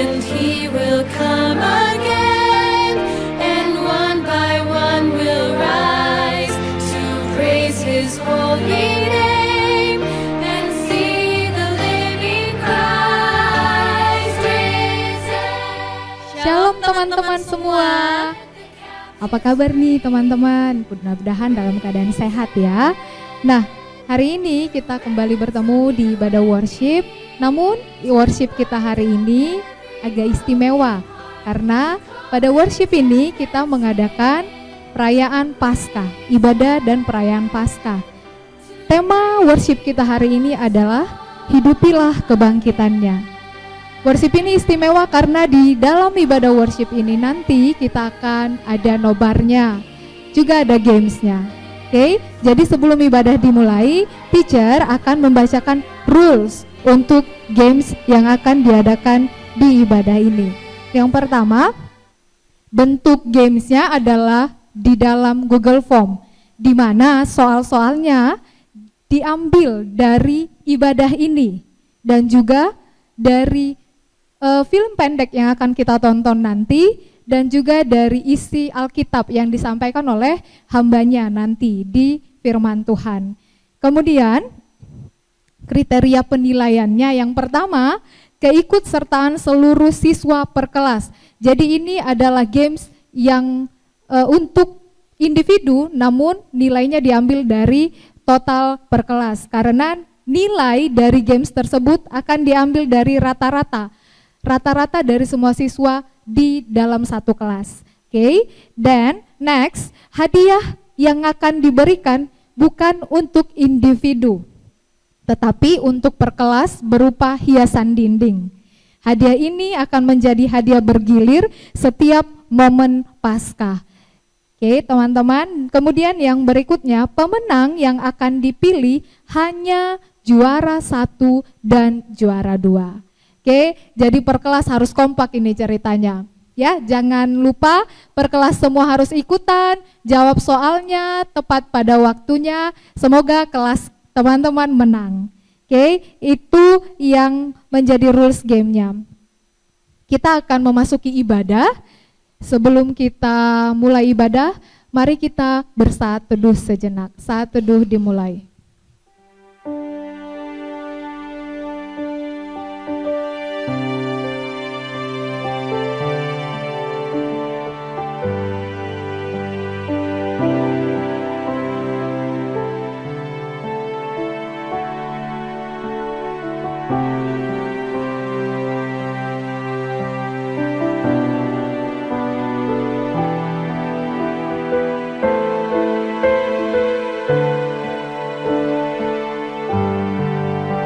and he will come again, and one by one will rise to praise his holy name and see the living Christ risen. Shalom teman-teman semua. Apa kabar nih teman-teman? Mudah-mudahan dalam keadaan sehat ya. Nah, hari ini kita kembali bertemu di ibadah worship. Namun worship kita hari ini agak istimewa karena pada worship ini kita mengadakan perayaan Paskah, ibadah dan perayaan Paskah. Tema worship kita hari ini adalah hidupilah kebangkitannya. Worship ini istimewa karena di dalam ibadah worship ini nanti kita akan ada nobarnya, juga ada gamesnya. Oke, jadi sebelum ibadah dimulai, teacher akan membacakan rules untuk games yang akan diadakan di ibadah ini. Yang pertama, bentuk gamesnya adalah di dalam Google Form, di mana soal-soalnya diambil dari ibadah ini dan juga dari film pendek yang akan kita tonton nanti dan juga dari isi Alkitab yang disampaikan oleh hambanya nanti di firman Tuhan. Kemudian kriteria penilaiannya yang pertama, keikutsertaan seluruh siswa per kelas. Jadi ini adalah games yang untuk individu namun nilainya diambil dari total per kelas karena nilai dari games tersebut akan diambil dari rata-rata dari semua siswa di dalam satu kelas. Oke, dan next, hadiah yang akan diberikan bukan untuk individu, tetapi untuk per kelas berupa hiasan dinding. Hadiah ini akan menjadi hadiah bergilir setiap momen Paskah. Oke, teman-teman, kemudian yang berikutnya, pemenang yang akan dipilih hanya juara 1 dan juara 2. Oke, jadi per kelas harus kompak ini ceritanya. Ya, jangan lupa per kelas semua harus ikutan, jawab soalnya tepat pada waktunya. Semoga kelas teman-teman menang. Oke, itu yang menjadi rules gamenya. Kita akan memasuki ibadah. Sebelum kita mulai ibadah, mari kita bersaat teduh sejenak. Saat teduh dimulai.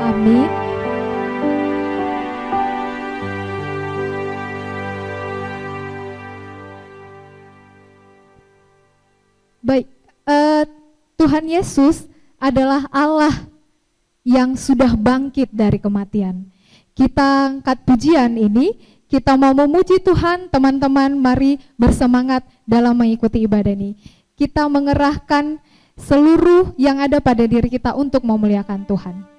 Amin. Baik, Tuhan Yesus adalah Allah yang sudah bangkit dari kematian. Kita angkat pujian ini, kita mau memuji Tuhan, teman-teman mari bersemangat dalam mengikuti ibadah ini. Kita mengerahkan seluruh yang ada pada diri kita untuk memuliakan Tuhan.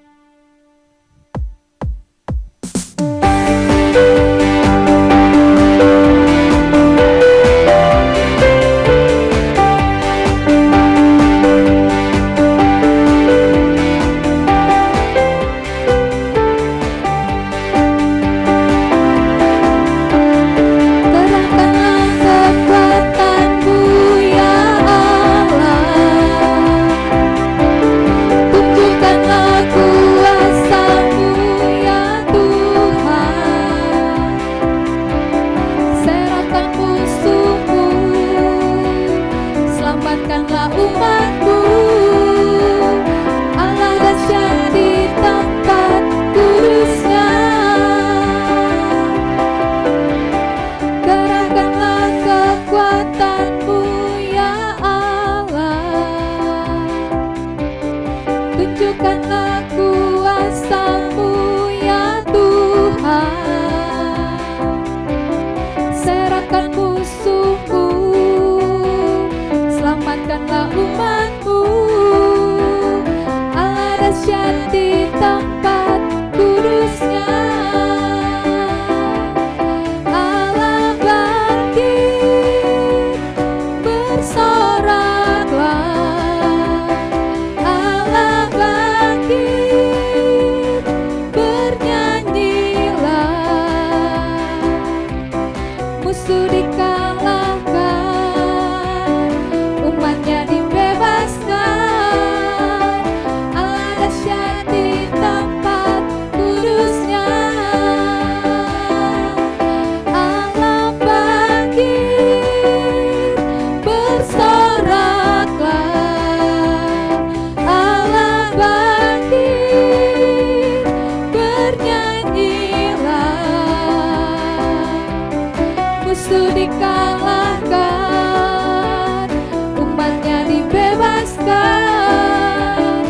musuh dikalahkan, umatnya dibebaskan.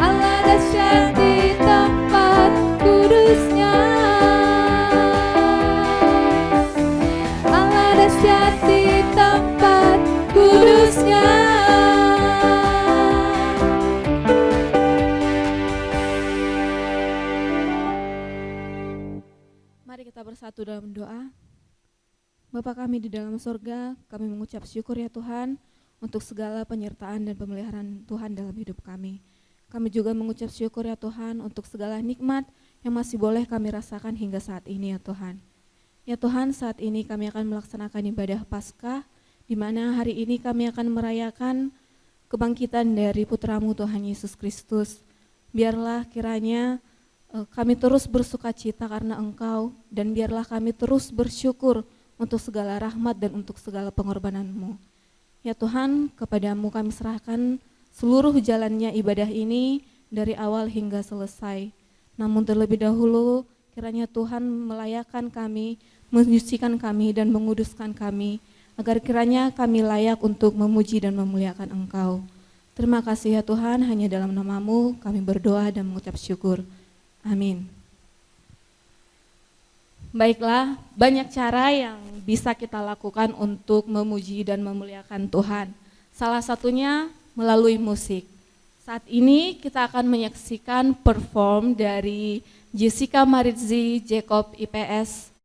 Allah dahsyat di tempat kudusnya, Allah dahsyat di tempat kudusnya. Mari kita bersatu dalam doa. Bapa kami di dalam surga, kami mengucap syukur ya Tuhan untuk segala penyertaan dan pemeliharaan Tuhan dalam hidup kami. Kami juga mengucap syukur ya Tuhan untuk segala nikmat yang masih boleh kami rasakan hingga saat ini ya Tuhan. Ya Tuhan, saat ini kami akan melaksanakan ibadah Paskah, di mana hari ini kami akan merayakan kebangkitan dari Putra-Mu Tuhan Yesus Kristus. Biarlah kiranya kami terus bersuka cita karena Engkau, dan biarlah kami terus bersyukur untuk segala rahmat dan untuk segala pengorbanan-Mu. Ya Tuhan, kepadamu kami serahkan seluruh jalannya ibadah ini dari awal hingga selesai. Namun terlebih dahulu kiranya Tuhan melayakkan kami, menyucikan kami dan menguduskan kami, agar kiranya kami layak untuk memuji dan memuliakan Engkau. Terima kasih ya Tuhan, hanya dalam nama-Mu kami berdoa dan mengucap syukur. Amin. Baiklah, banyak cara yang bisa kita lakukan untuk memuji dan memuliakan Tuhan. Salah satunya melalui musik. Saat ini kita akan menyaksikan perform dari Jessica Maritzi Jacob IPS.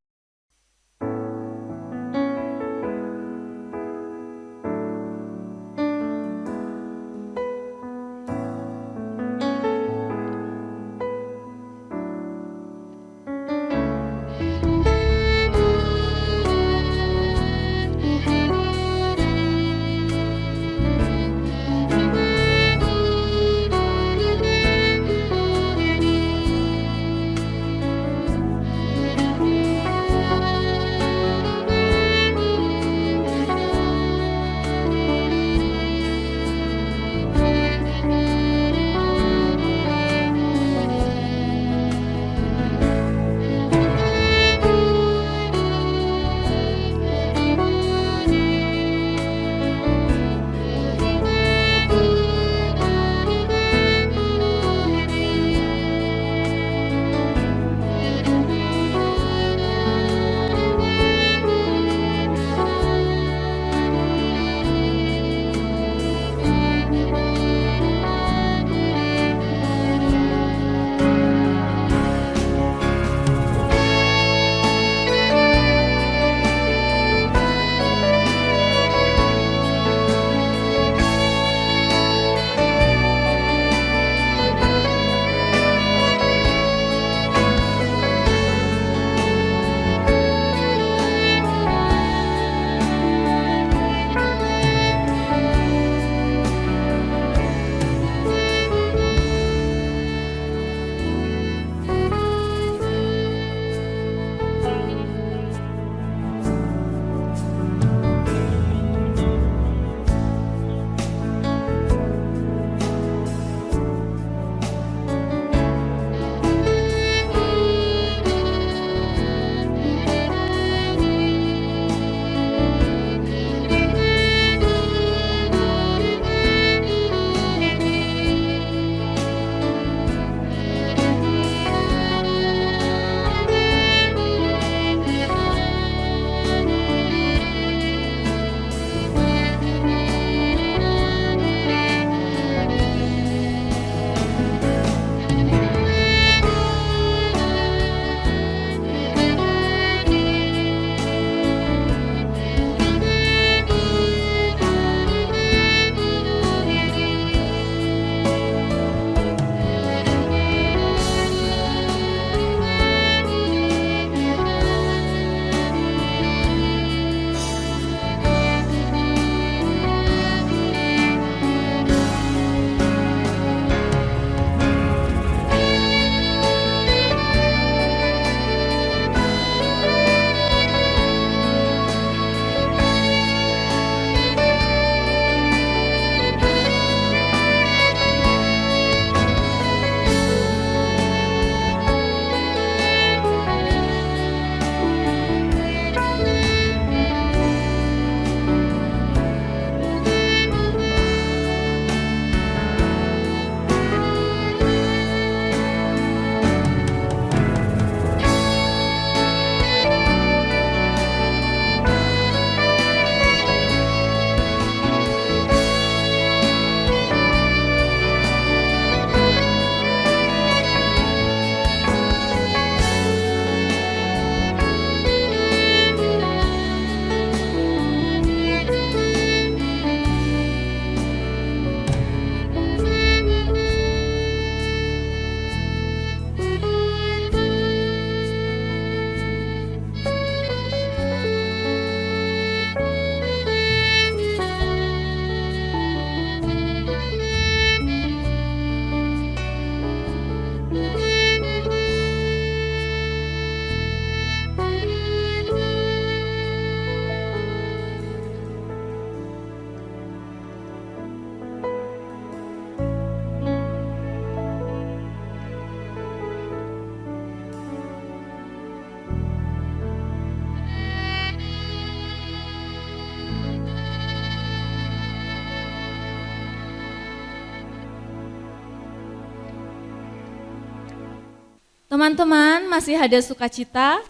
Teman-teman, masih ada sukacita?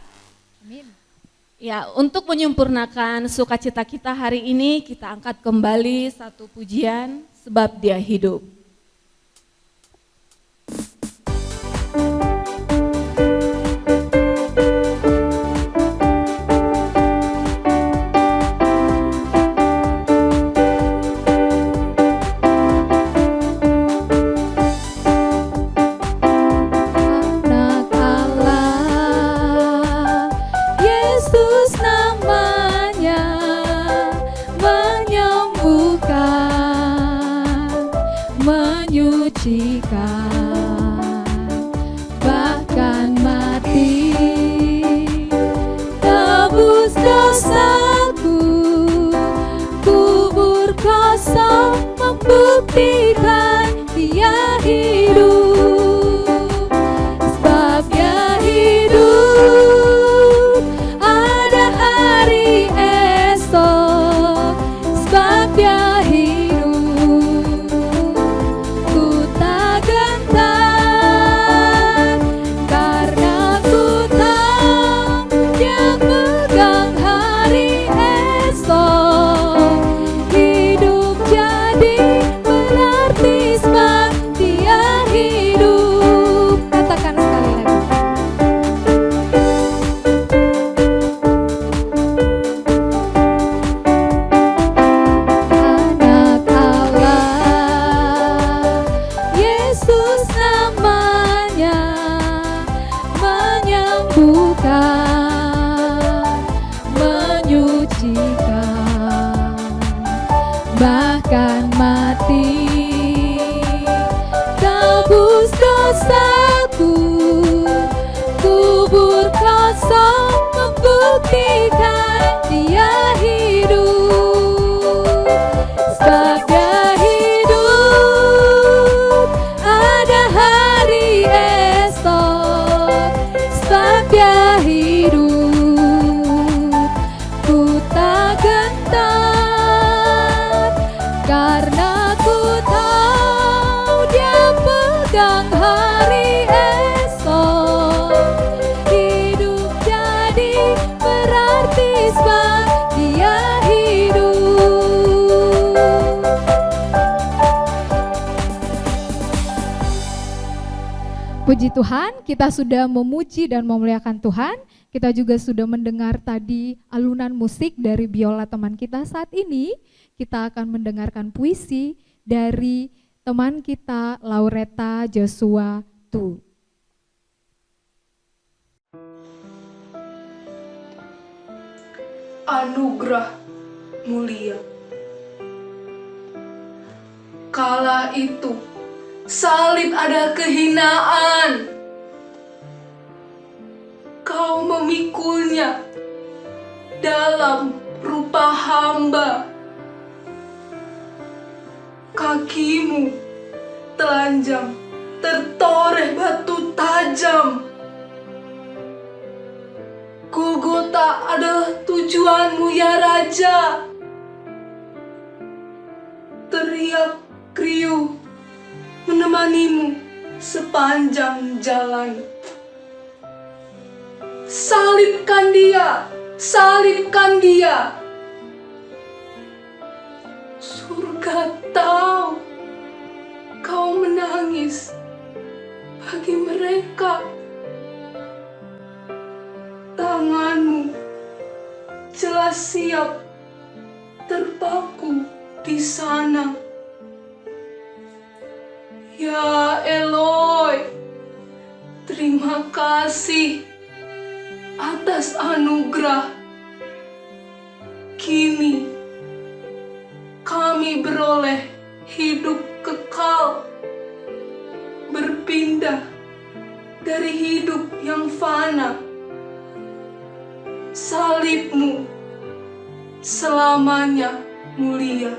Amin. Ya, untuk menyempurnakan sukacita kita hari ini, kita angkat kembali satu pujian, sebab Dia hidup. Anak Allah, Yesus namanya, menyembuhkan, menyucikan, bahkan mati, tebus dosaku, kubur kosong membuktikan Dia hidup. Sebab Dia hidup, ada hari esok. Sebab Dia hidup, ku tak gentar, karena ku tahu Dia pegang hari esok. Hidup jadi berarti sebab Dia hidup. Katakan sekali lagi. Anak Allah, Yesus namanya, menyembuhkan, menyucikan, bahkan mati, tebus dosaku, kubur kosong membuktikan Dia hidup. Sebab Dia hidup, ada hari esok. Sebab Dia hidup, ku tak gentar, karena ku tahu Dia pegang hari esok. Hidup jadi berarti sebab Dia hidup. Puji Tuhan, kita sudah memuji dan memuliakan Tuhan. Kita juga sudah mendengar tadi alunan musik dari biola teman kita. Saat ini kita akan mendengarkan puisi dari teman kita Laureta Joshua Tu. Anugerah mulia. Kala itu salib ada kehinaan, Kau memikulnya dalam rupa hamba. Kakimu telanjang tertoreh batu tajam. Golgota adalah tujuanmu ya Raja. Teriak kriu menemanimu sepanjang jalan. Salibkan Dia, salibkan Dia. Surga tahu kau menangis bagi mereka. Tanganmu jelas siap terpaku di sana. Ya Eloi, terima kasih atas anugerah. Kini kami beroleh hidup kekal, berpindah dari hidup yang fana. Salibmu selamanya mulia.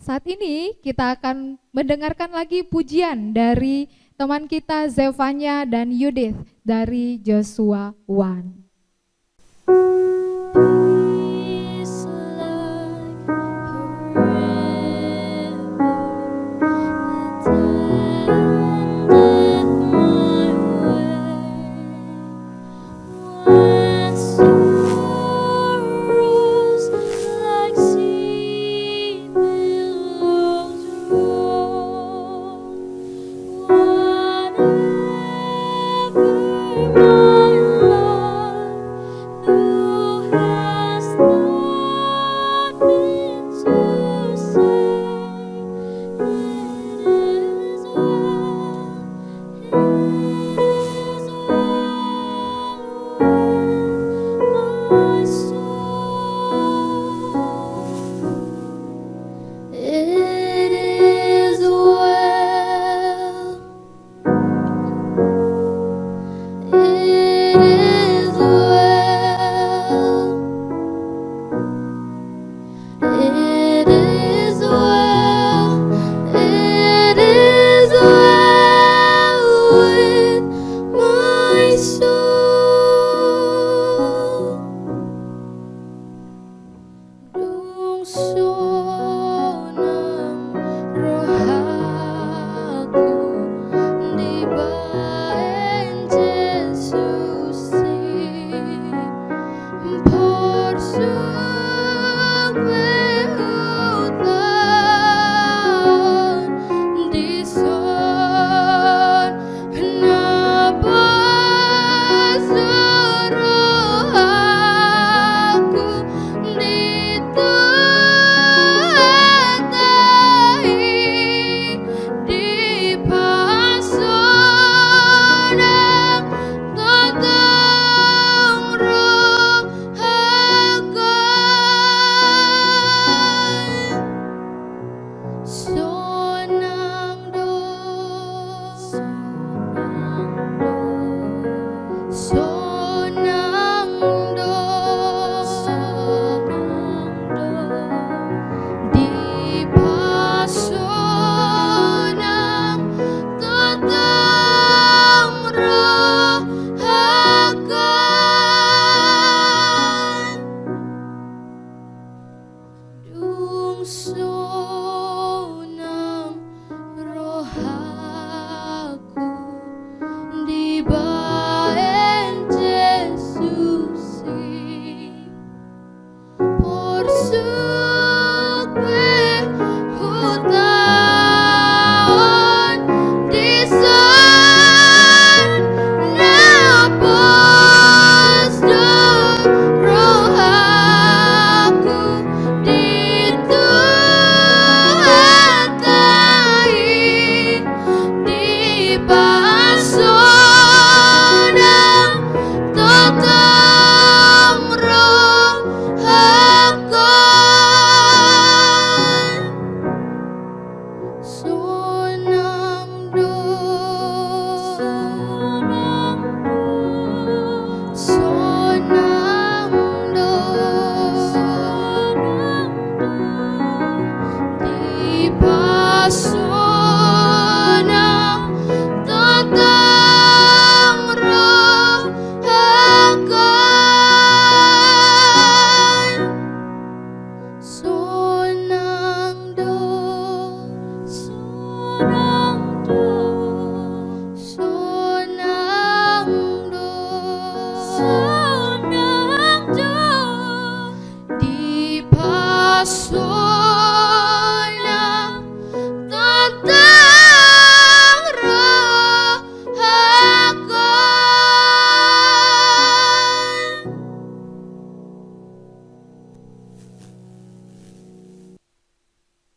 Saat ini kita akan mendengarkan lagi pujian dari teman kita Zevanya dan Yudith dari Joshua 1. Peace like forever, attendeth my way.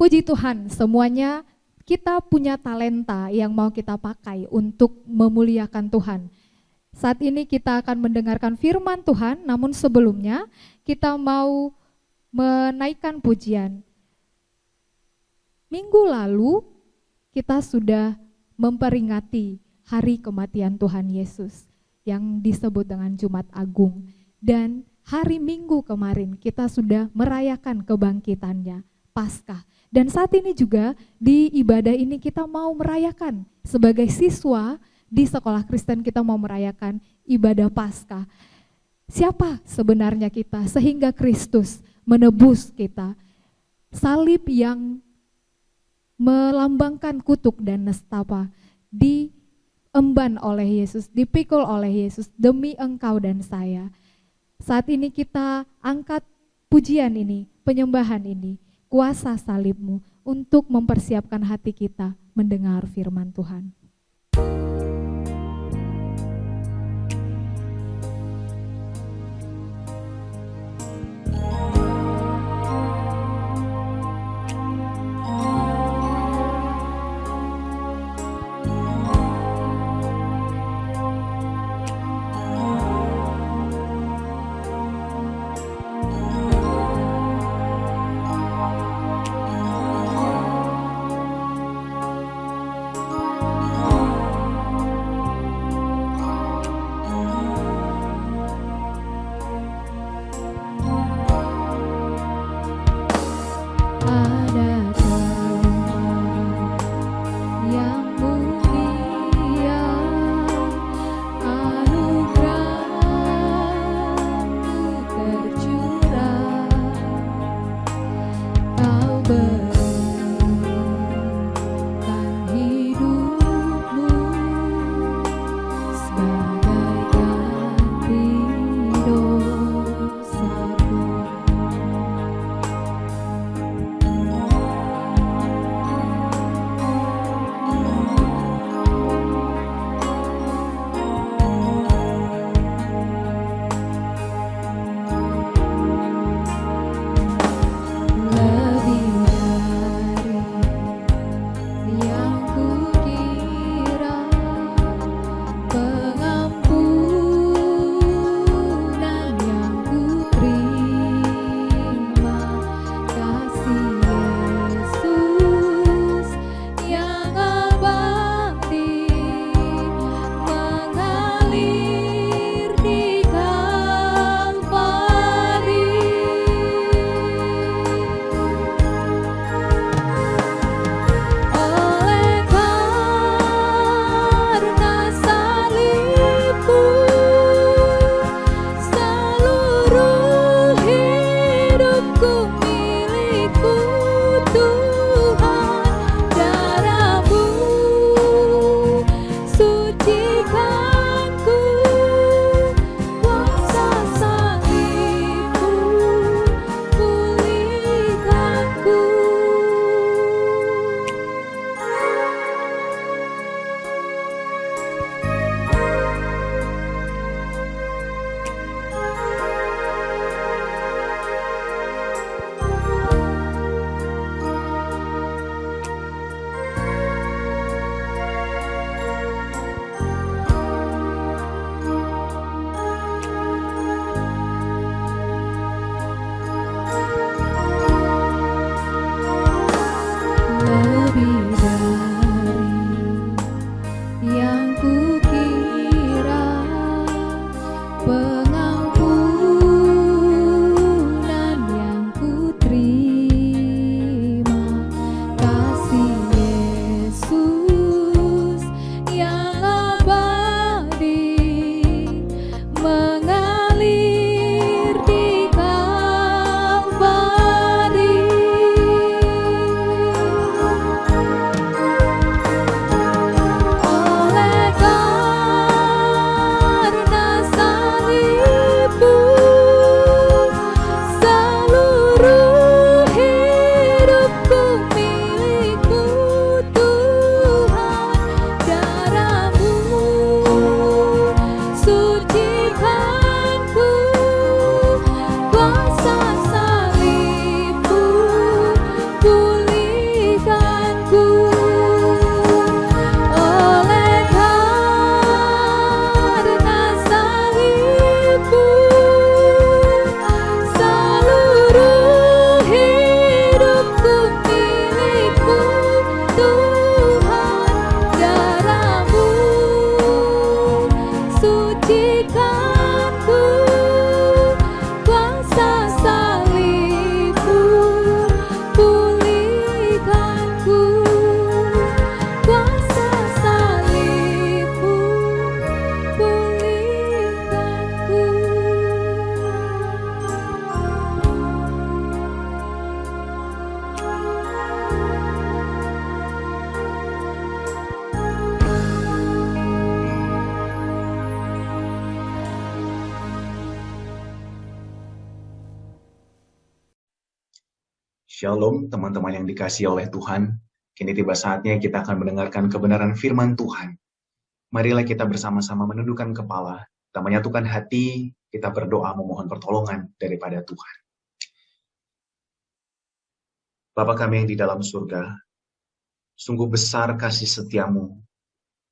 Puji Tuhan, semuanya kita punya talenta yang mau kita pakai untuk memuliakan Tuhan. Saat ini kita akan mendengarkan firman Tuhan, namun sebelumnya kita mau menaikkan pujian. Minggu lalu kita sudah memperingati hari kematian Tuhan Yesus yang disebut dengan Jumat Agung. Dan hari Minggu kemarin kita sudah merayakan kebangkitannya, Paskah. Dan saat ini juga di ibadah ini kita mau merayakan sebagai siswa di sekolah Kristen, kita mau merayakan ibadah Paskah. Siapa sebenarnya kita sehingga Kristus menebus kita? Salib yang melambangkan kutuk dan nestapa diemban oleh Yesus, dipikul oleh Yesus demi engkau dan saya. Saat ini kita angkat pujian ini, penyembahan ini, kuasa salibmu, untuk mempersiapkan hati kita mendengar firman Tuhan. Shalom teman-teman yang dikasihi oleh Tuhan. Kini tiba saatnya kita akan mendengarkan kebenaran firman Tuhan. Marilah kita bersama-sama menundukkan kepala, kita menyatukan hati, kita berdoa memohon pertolongan daripada Tuhan. Bapa kami yang di dalam surga, sungguh besar kasih setiamu,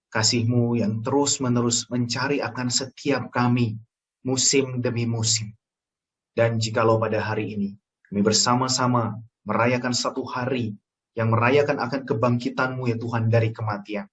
kasih-Mu yang terus-menerus mencari akan setiap kami, musim demi musim. Dan jikalau pada hari ini, kami bersama-sama merayakan satu hari yang merayakan akan kebangkitan-Mu ya Tuhan dari kematian.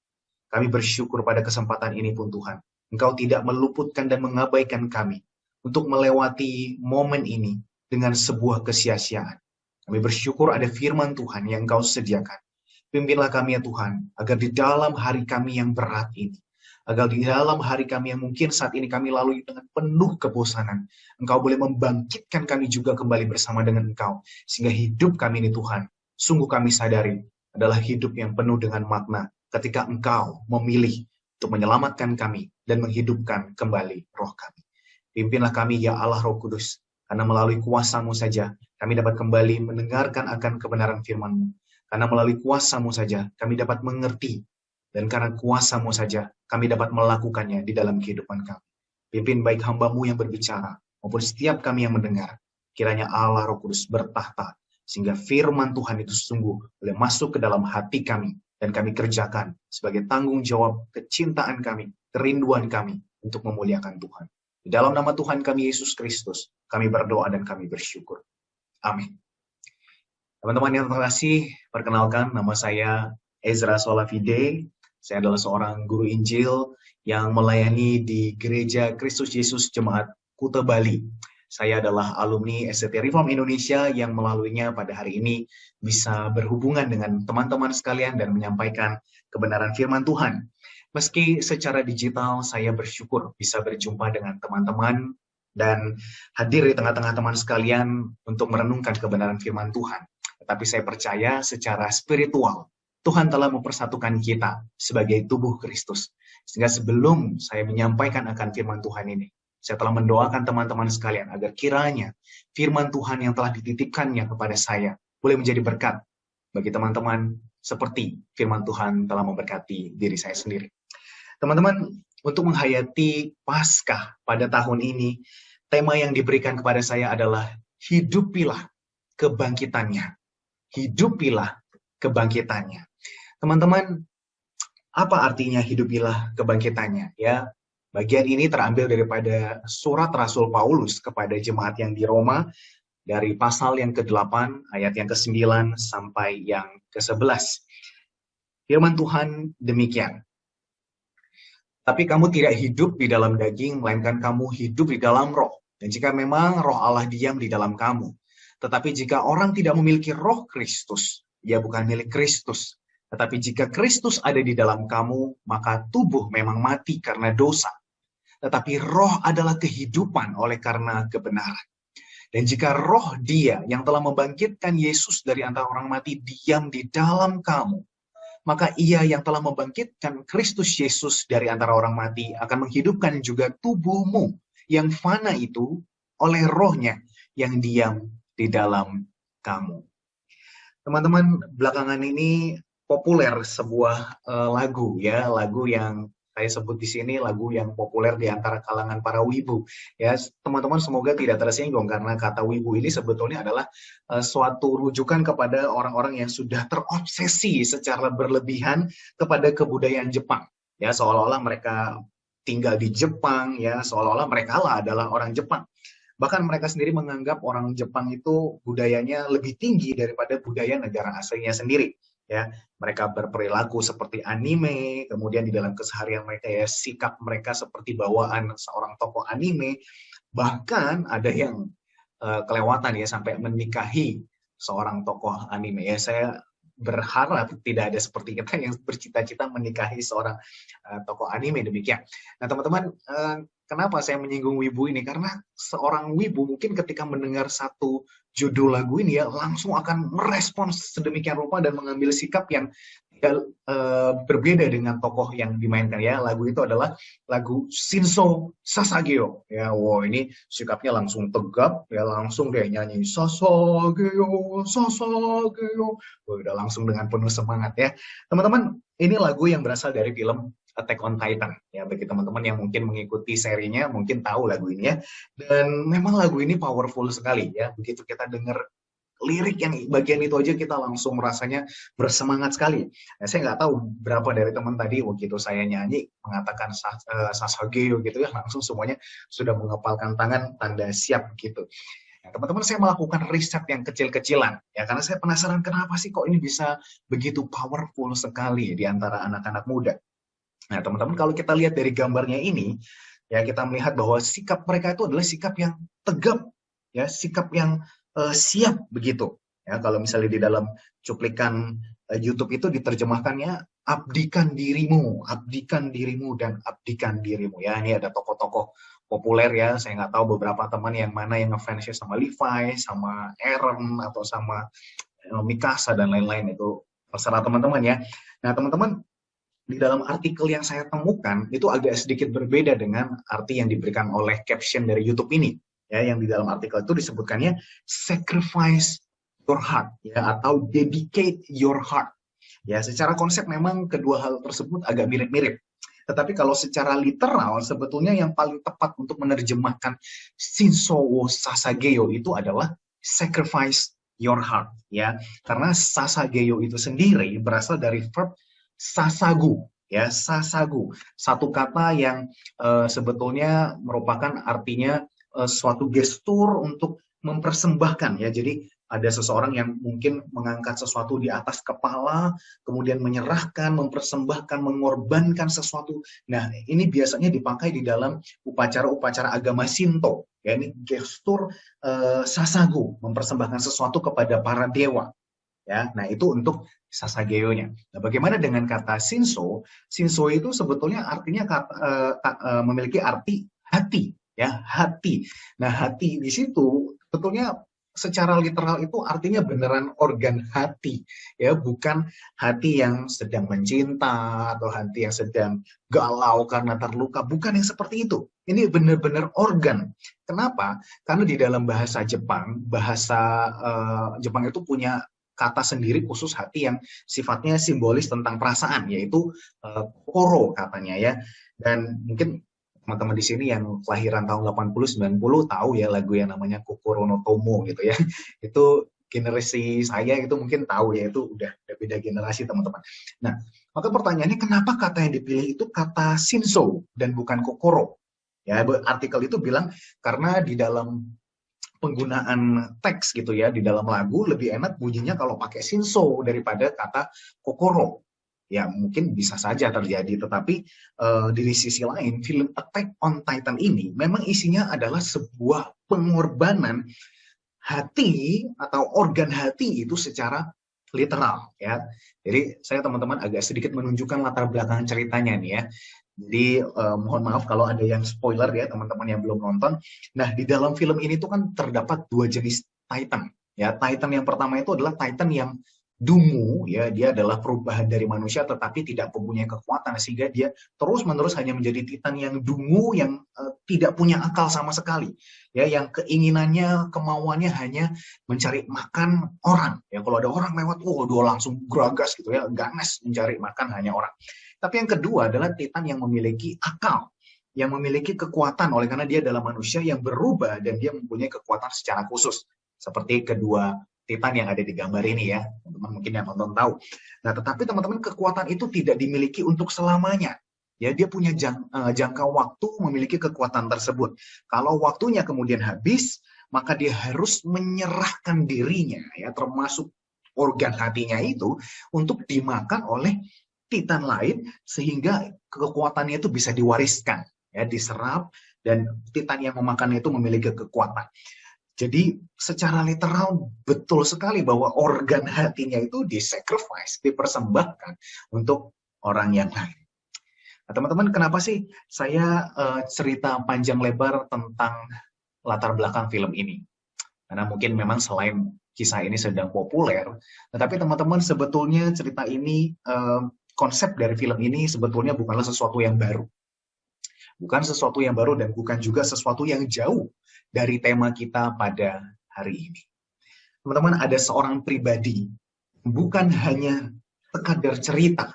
Kami bersyukur pada kesempatan ini pun Tuhan, Engkau tidak meluputkan dan mengabaikan kami untuk melewati momen ini dengan sebuah kesia-siaan. Kami bersyukur ada firman Tuhan yang Engkau sediakan. Pimpinlah kami ya Tuhan, agar di dalam hari kami yang berat ini, agar di dalam hari kami yang mungkin saat ini kami lalui dengan penuh kebosanan, Engkau boleh membangkitkan kami juga kembali bersama dengan Engkau, sehingga hidup kami ini Tuhan, sungguh kami sadari adalah hidup yang penuh dengan makna, ketika Engkau memilih untuk menyelamatkan kami dan menghidupkan kembali roh kami. Pimpinlah kami ya Allah Roh Kudus, karena melalui kuasa-Mu saja kami dapat kembali mendengarkan akan kebenaran firman-Mu. Karena melalui kuasa-Mu saja kami dapat mengerti, dan karena kuasa-Mu saja kami dapat melakukannya di dalam kehidupan kami. Pimpin baik hamba-Mu yang berbicara, maupun setiap kami yang mendengar. Kiranya Allah Roh Kudus bertahta, sehingga firman Tuhan itu sungguh boleh masuk ke dalam hati kami, dan kami kerjakan sebagai tanggung jawab kecintaan kami, kerinduan kami untuk memuliakan Tuhan. Di dalam nama Tuhan kami Yesus Kristus, kami berdoa dan kami bersyukur. Amin. Teman-teman yang terkasih, perkenalkan nama saya Ezra Solavide. Saya adalah seorang guru Injil yang melayani di Gereja Kristus Yesus Jemaat Kuta Bali. Saya adalah alumni SCT Reform Indonesia yang melaluinya pada hari ini bisa berhubungan dengan teman-teman sekalian dan menyampaikan kebenaran firman Tuhan. Meski secara digital saya bersyukur bisa berjumpa dengan teman-teman dan hadir di tengah-tengah teman sekalian untuk merenungkan kebenaran firman Tuhan. Tetapi saya percaya secara spiritual, Tuhan telah mempersatukan kita sebagai tubuh Kristus. Sehingga sebelum saya menyampaikan akan firman Tuhan ini, saya telah mendoakan teman-teman sekalian agar kiranya firman Tuhan yang telah dititipkannya kepada saya boleh menjadi berkat bagi teman-teman seperti firman Tuhan telah memberkati diri saya sendiri. Teman-teman, untuk menghayati Paskah pada tahun ini, tema yang diberikan kepada saya adalah hidupilah kebangkitannya. Hidupilah kebangkitannya. Teman-teman, apa artinya hidupilah kebangkitannya? Ya, bagian ini terambil daripada surat Rasul Paulus kepada jemaat yang di Roma dari pasal yang ke-8 ayat yang ke-9 sampai yang ke-11. Firman Tuhan demikian. Tapi kamu tidak hidup di dalam daging, melainkan kamu hidup di dalam roh. Dan jika memang roh Allah diam di dalam kamu, tetapi jika orang tidak memiliki roh Kristus, ia bukan milik Kristus. Tetapi jika Kristus ada di dalam kamu, maka tubuh memang mati karena dosa. Tetapi roh adalah kehidupan oleh karena kebenaran. Dan jika roh Dia yang telah membangkitkan Yesus dari antara orang mati diam di dalam kamu, maka Ia yang telah membangkitkan Kristus Yesus dari antara orang mati akan menghidupkan juga tubuhmu yang fana itu oleh rohnya yang diam di dalam kamu. Teman-teman, belakangan ini populer sebuah lagu ya, lagu yang saya sebut di sini lagu yang populer di antara kalangan para wibu. Ya, teman-teman semoga tidak tersinggung karena kata wibu ini sebetulnya adalah suatu rujukan kepada orang-orang yang sudah terobsesi secara berlebihan kepada kebudayaan Jepang. Ya, seolah-olah mereka tinggal di Jepang, ya, seolah-olah mereka lah adalah orang Jepang. Bahkan mereka sendiri menganggap orang Jepang itu budayanya lebih tinggi daripada budaya negara aslinya sendiri. Ya, mereka berperilaku seperti anime, kemudian di dalam keseharian mereka ya sikap mereka seperti bawaan seorang tokoh anime. Bahkan ada yang kelewatan ya sampai menikahi seorang tokoh anime. Ya, saya berharap tidak ada seperti kita yang bercita-cita menikahi seorang tokoh anime demikian. Nah, teman-teman, kenapa saya menyinggung wibu ini? Karena seorang wibu mungkin ketika mendengar satu judul lagu ini ya langsung akan merespons sedemikian rupa dan mengambil sikap yang ya, berbeda dengan tokoh yang dimainkan ya. Lagu itu adalah lagu Shinso Sasageo. Ya, wow ini sikapnya langsung tegap ya, langsung dia nyanyi Sasageo, Sasageo. Wah, udah langsung dengan penuh semangat ya. Teman-teman, ini lagu yang berasal dari film Attack on Titan ya. Bagi teman-teman yang mungkin mengikuti serinya mungkin tahu lagu ini ya. Dan memang lagu ini powerful sekali ya. Begitu kita dengar lirik yang bagian itu aja kita langsung rasanya bersemangat sekali. Nah, saya nggak tahu berapa dari teman tadi begitu saya nyanyi mengatakan Sasageo gitu ya, langsung semuanya sudah mengepalkan tangan tanda siap gitu. Nah, teman-teman, saya melakukan riset yang kecil-kecilan ya, karena saya penasaran kenapa sih kok ini bisa begitu powerful sekali di antara anak-anak muda. Nah, teman-teman, kalau kita lihat dari gambarnya ini ya, kita melihat bahwa sikap mereka itu adalah sikap yang tegap ya, sikap yang siap begitu ya. Kalau misalnya di dalam cuplikan YouTube itu diterjemahkannya abdikan dirimu dan abdikan dirimu ya. Ini ada tokoh-tokoh populer ya, saya nggak tahu beberapa teman yang mana yang ngefansnya sama Levi, sama Eren atau sama Mikasa dan lain-lain, itu terserah teman-teman ya. Nah teman-teman, di dalam artikel yang saya temukan itu agak sedikit berbeda dengan arti yang diberikan oleh caption dari YouTube ini. Ya, yang di dalam artikel itu disebutkannya sacrifice your heart ya, atau dedicate your heart. Ya, secara konsep memang kedua hal tersebut agak mirip-mirip. Tetapi kalau secara literal sebetulnya yang paling tepat untuk menerjemahkan Shinso Sasageo itu adalah sacrifice your heart ya. Karena Sasageo itu sendiri berasal dari verb sasagu ya, sasagu. Satu kata yang sebetulnya merupakan artinya suatu gestur untuk mempersembahkan ya. Jadi ada seseorang yang mungkin mengangkat sesuatu di atas kepala, kemudian menyerahkan, mempersembahkan, mengorbankan sesuatu. Nah, ini biasanya dipakai di dalam upacara-upacara agama Shinto. Ya, ini gestur sasagu, mempersembahkan sesuatu kepada para dewa. Ya, nah itu untuk Sasageo-nya. Nah, bagaimana dengan kata Shinso? Shinso itu sebetulnya artinya memiliki arti hati. Ya, hati. Nah, hati di situ sebetulnya secara literal itu artinya beneran organ hati, ya, bukan hati yang sedang mencinta atau hati yang sedang galau karena terluka, bukan yang seperti itu. Ini benar-benar organ. Kenapa? Karena di dalam bahasa Jepang, Jepang itu punya kata sendiri khusus hati yang sifatnya simbolis tentang perasaan, yaitu kokoro katanya ya. Dan mungkin teman-teman di sini yang kelahiran tahun 80-90 tahu ya lagu yang namanya Kokoro no Tomo gitu ya. Itu generasi saya itu mungkin tahu ya, itu udah beda generasi teman-teman. Nah, maka pertanyaannya kenapa kata yang dipilih itu kata Shinso dan bukan Kokoro? Ya, artikel itu bilang karena di dalam penggunaan teks gitu ya, di dalam lagu lebih enak bunyinya kalau pakai Shinso daripada kata Kokoro. Ya mungkin bisa saja terjadi, tetapi di sisi lain film Attack on Titan ini memang isinya adalah sebuah pengorbanan hati atau organ hati itu secara literal ya. Jadi saya teman-teman agak sedikit menunjukkan latar belakang ceritanya nih ya. Jadi mohon maaf kalau ada yang spoiler ya teman-teman yang belum nonton. Nah, di dalam film ini tuh kan terdapat dua jenis Titan ya. Titan yang pertama itu adalah Titan yang dungu ya, dia adalah perubahan dari manusia tetapi tidak mempunyai kekuatan sehingga dia terus-menerus hanya menjadi Titan yang dungu yang tidak punya akal sama sekali. Ya, yang keinginannya, kemauannya hanya mencari makan orang. Ya, kalau ada orang lewat, dia langsung geragas gitu ya, ganas mencari makan hanya orang. Tapi yang kedua adalah Titan yang memiliki akal, yang memiliki kekuatan oleh karena dia adalah manusia yang berubah dan dia mempunyai kekuatan secara khusus. Seperti kedua Titan yang ada di gambar ini ya, teman-teman mungkin yang nonton tahu. Nah, tetapi teman-teman kekuatan itu tidak dimiliki untuk selamanya. Ya, dia punya jangka waktu memiliki kekuatan tersebut. Kalau waktunya kemudian habis, maka dia harus menyerahkan dirinya ya, termasuk organ hatinya itu untuk dimakan oleh Titan lain sehingga kekuatannya itu bisa diwariskan, ya, diserap dan Titan yang memakannya itu memiliki kekuatan. Jadi secara literal betul sekali bahwa organ hatinya itu disacrifice, dipersembahkan untuk orang yang lain. Nah, teman-teman, kenapa sih saya cerita panjang lebar tentang latar belakang film ini? Karena mungkin memang selain kisah ini sedang populer. Tetapi teman-teman, sebetulnya cerita ini, konsep dari film ini sebetulnya bukanlah sesuatu yang baru. Bukan sesuatu yang baru dan bukan juga sesuatu yang jauh dari tema kita pada hari ini. Teman-teman, ada seorang pribadi, bukan hanya sekadar cerita,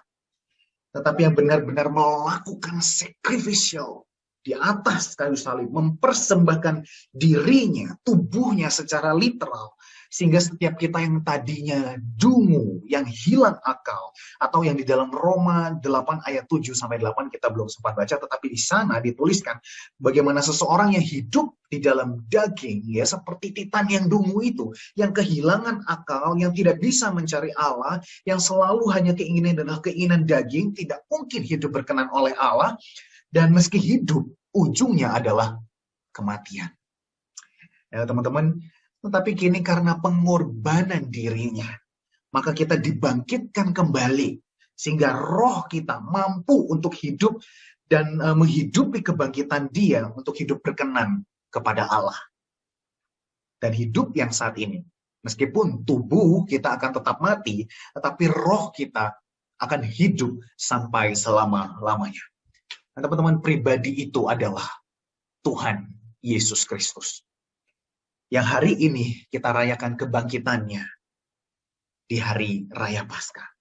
tetapi yang benar-benar melakukan sacrificial di atas kayu salib, mempersembahkan dirinya, tubuhnya secara literal, sehingga setiap kita yang tadinya dungu, yang hilang akal, atau yang di dalam Roma 8 ayat 7-8 kita belum sempat baca, tetapi di sana dituliskan bagaimana seseorang yang hidup di dalam daging, ya seperti Titan yang dungu itu, yang kehilangan akal, yang tidak bisa mencari Allah, yang selalu hanya keinginan adalah keinginan daging, tidak mungkin hidup berkenan oleh Allah, dan meski hidup, ujungnya adalah kematian. Ya, teman-teman, tetapi kini karena pengorbanan dirinya, maka kita dibangkitkan kembali, sehingga roh kita mampu untuk hidup dan menghidupi kebangkitan dia untuk hidup berkenan kepada Allah. Dan hidup yang saat ini, meskipun tubuh kita akan tetap mati, tetapi roh kita akan hidup sampai selama-lamanya. Nah, teman-teman, pribadi itu adalah Tuhan Yesus Kristus. Yang hari ini kita rayakan kebangkitannya di hari Raya Paskah.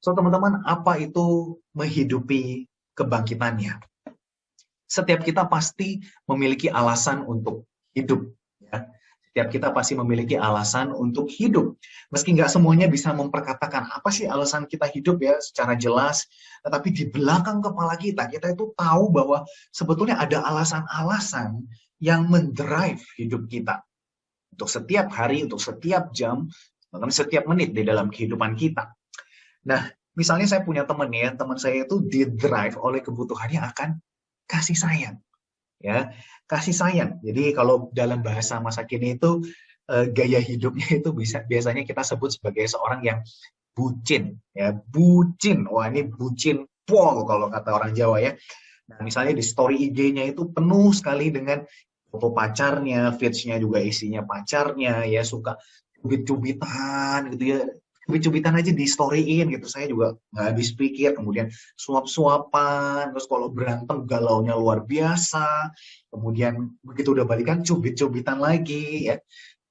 So, teman-teman, apa itu menghidupi kebangkitannya? Setiap kita pasti memiliki alasan untuk hidup. Ya. Setiap kita pasti memiliki alasan untuk hidup. Meski nggak semuanya bisa memperkatakan apa sih alasan kita hidup ya secara jelas. Tetapi di belakang kepala kita itu tahu bahwa sebetulnya ada alasan-alasan yang mendrive hidup kita. Untuk setiap hari, untuk setiap jam, bahkan setiap menit di dalam kehidupan kita. Nah, misalnya saya punya teman ya, teman saya itu didrive oleh kebutuhannya akan kasih sayang. Ya, kasih sayang. Jadi kalau dalam bahasa masa kini itu gaya hidupnya itu biasanya kita sebut sebagai seorang yang bucin, ya, bucin. Wah, ini bucin pol kalau kata orang Jawa ya. Nah, misalnya di story IG-nya itu penuh sekali dengan foto pacarnya, feeds-nya juga isinya pacarnya, ya suka cubit-cubitan gitu ya. Cubit-cubitan aja di storyin gitu, saya juga nggak habis pikir. Kemudian suap-suapan, terus kalau berantem galaunya luar biasa, kemudian begitu udah balikan cubit-cubitan lagi ya.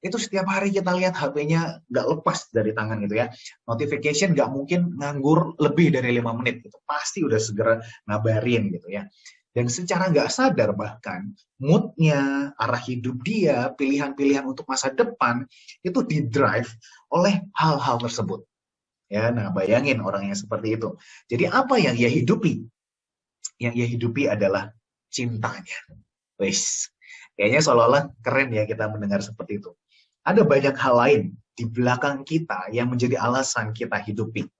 Itu setiap hari kita lihat HP-nya nggak lepas dari tangan gitu ya. Notification nggak mungkin nganggur lebih dari 5 menit gitu, pasti udah segera ngabarin gitu ya. Dan secara nggak sadar bahkan mood-nya, arah hidup dia, pilihan-pilihan untuk masa depan itu didrive oleh hal-hal tersebut. Ya, nah bayangin orang yang seperti itu. Jadi apa yang ia hidupi? Yang ia hidupi adalah cintanya. Wes, kayaknya seolah-olah keren ya kita mendengar seperti itu. Ada banyak hal lain di belakang kita yang menjadi alasan kita hidupi.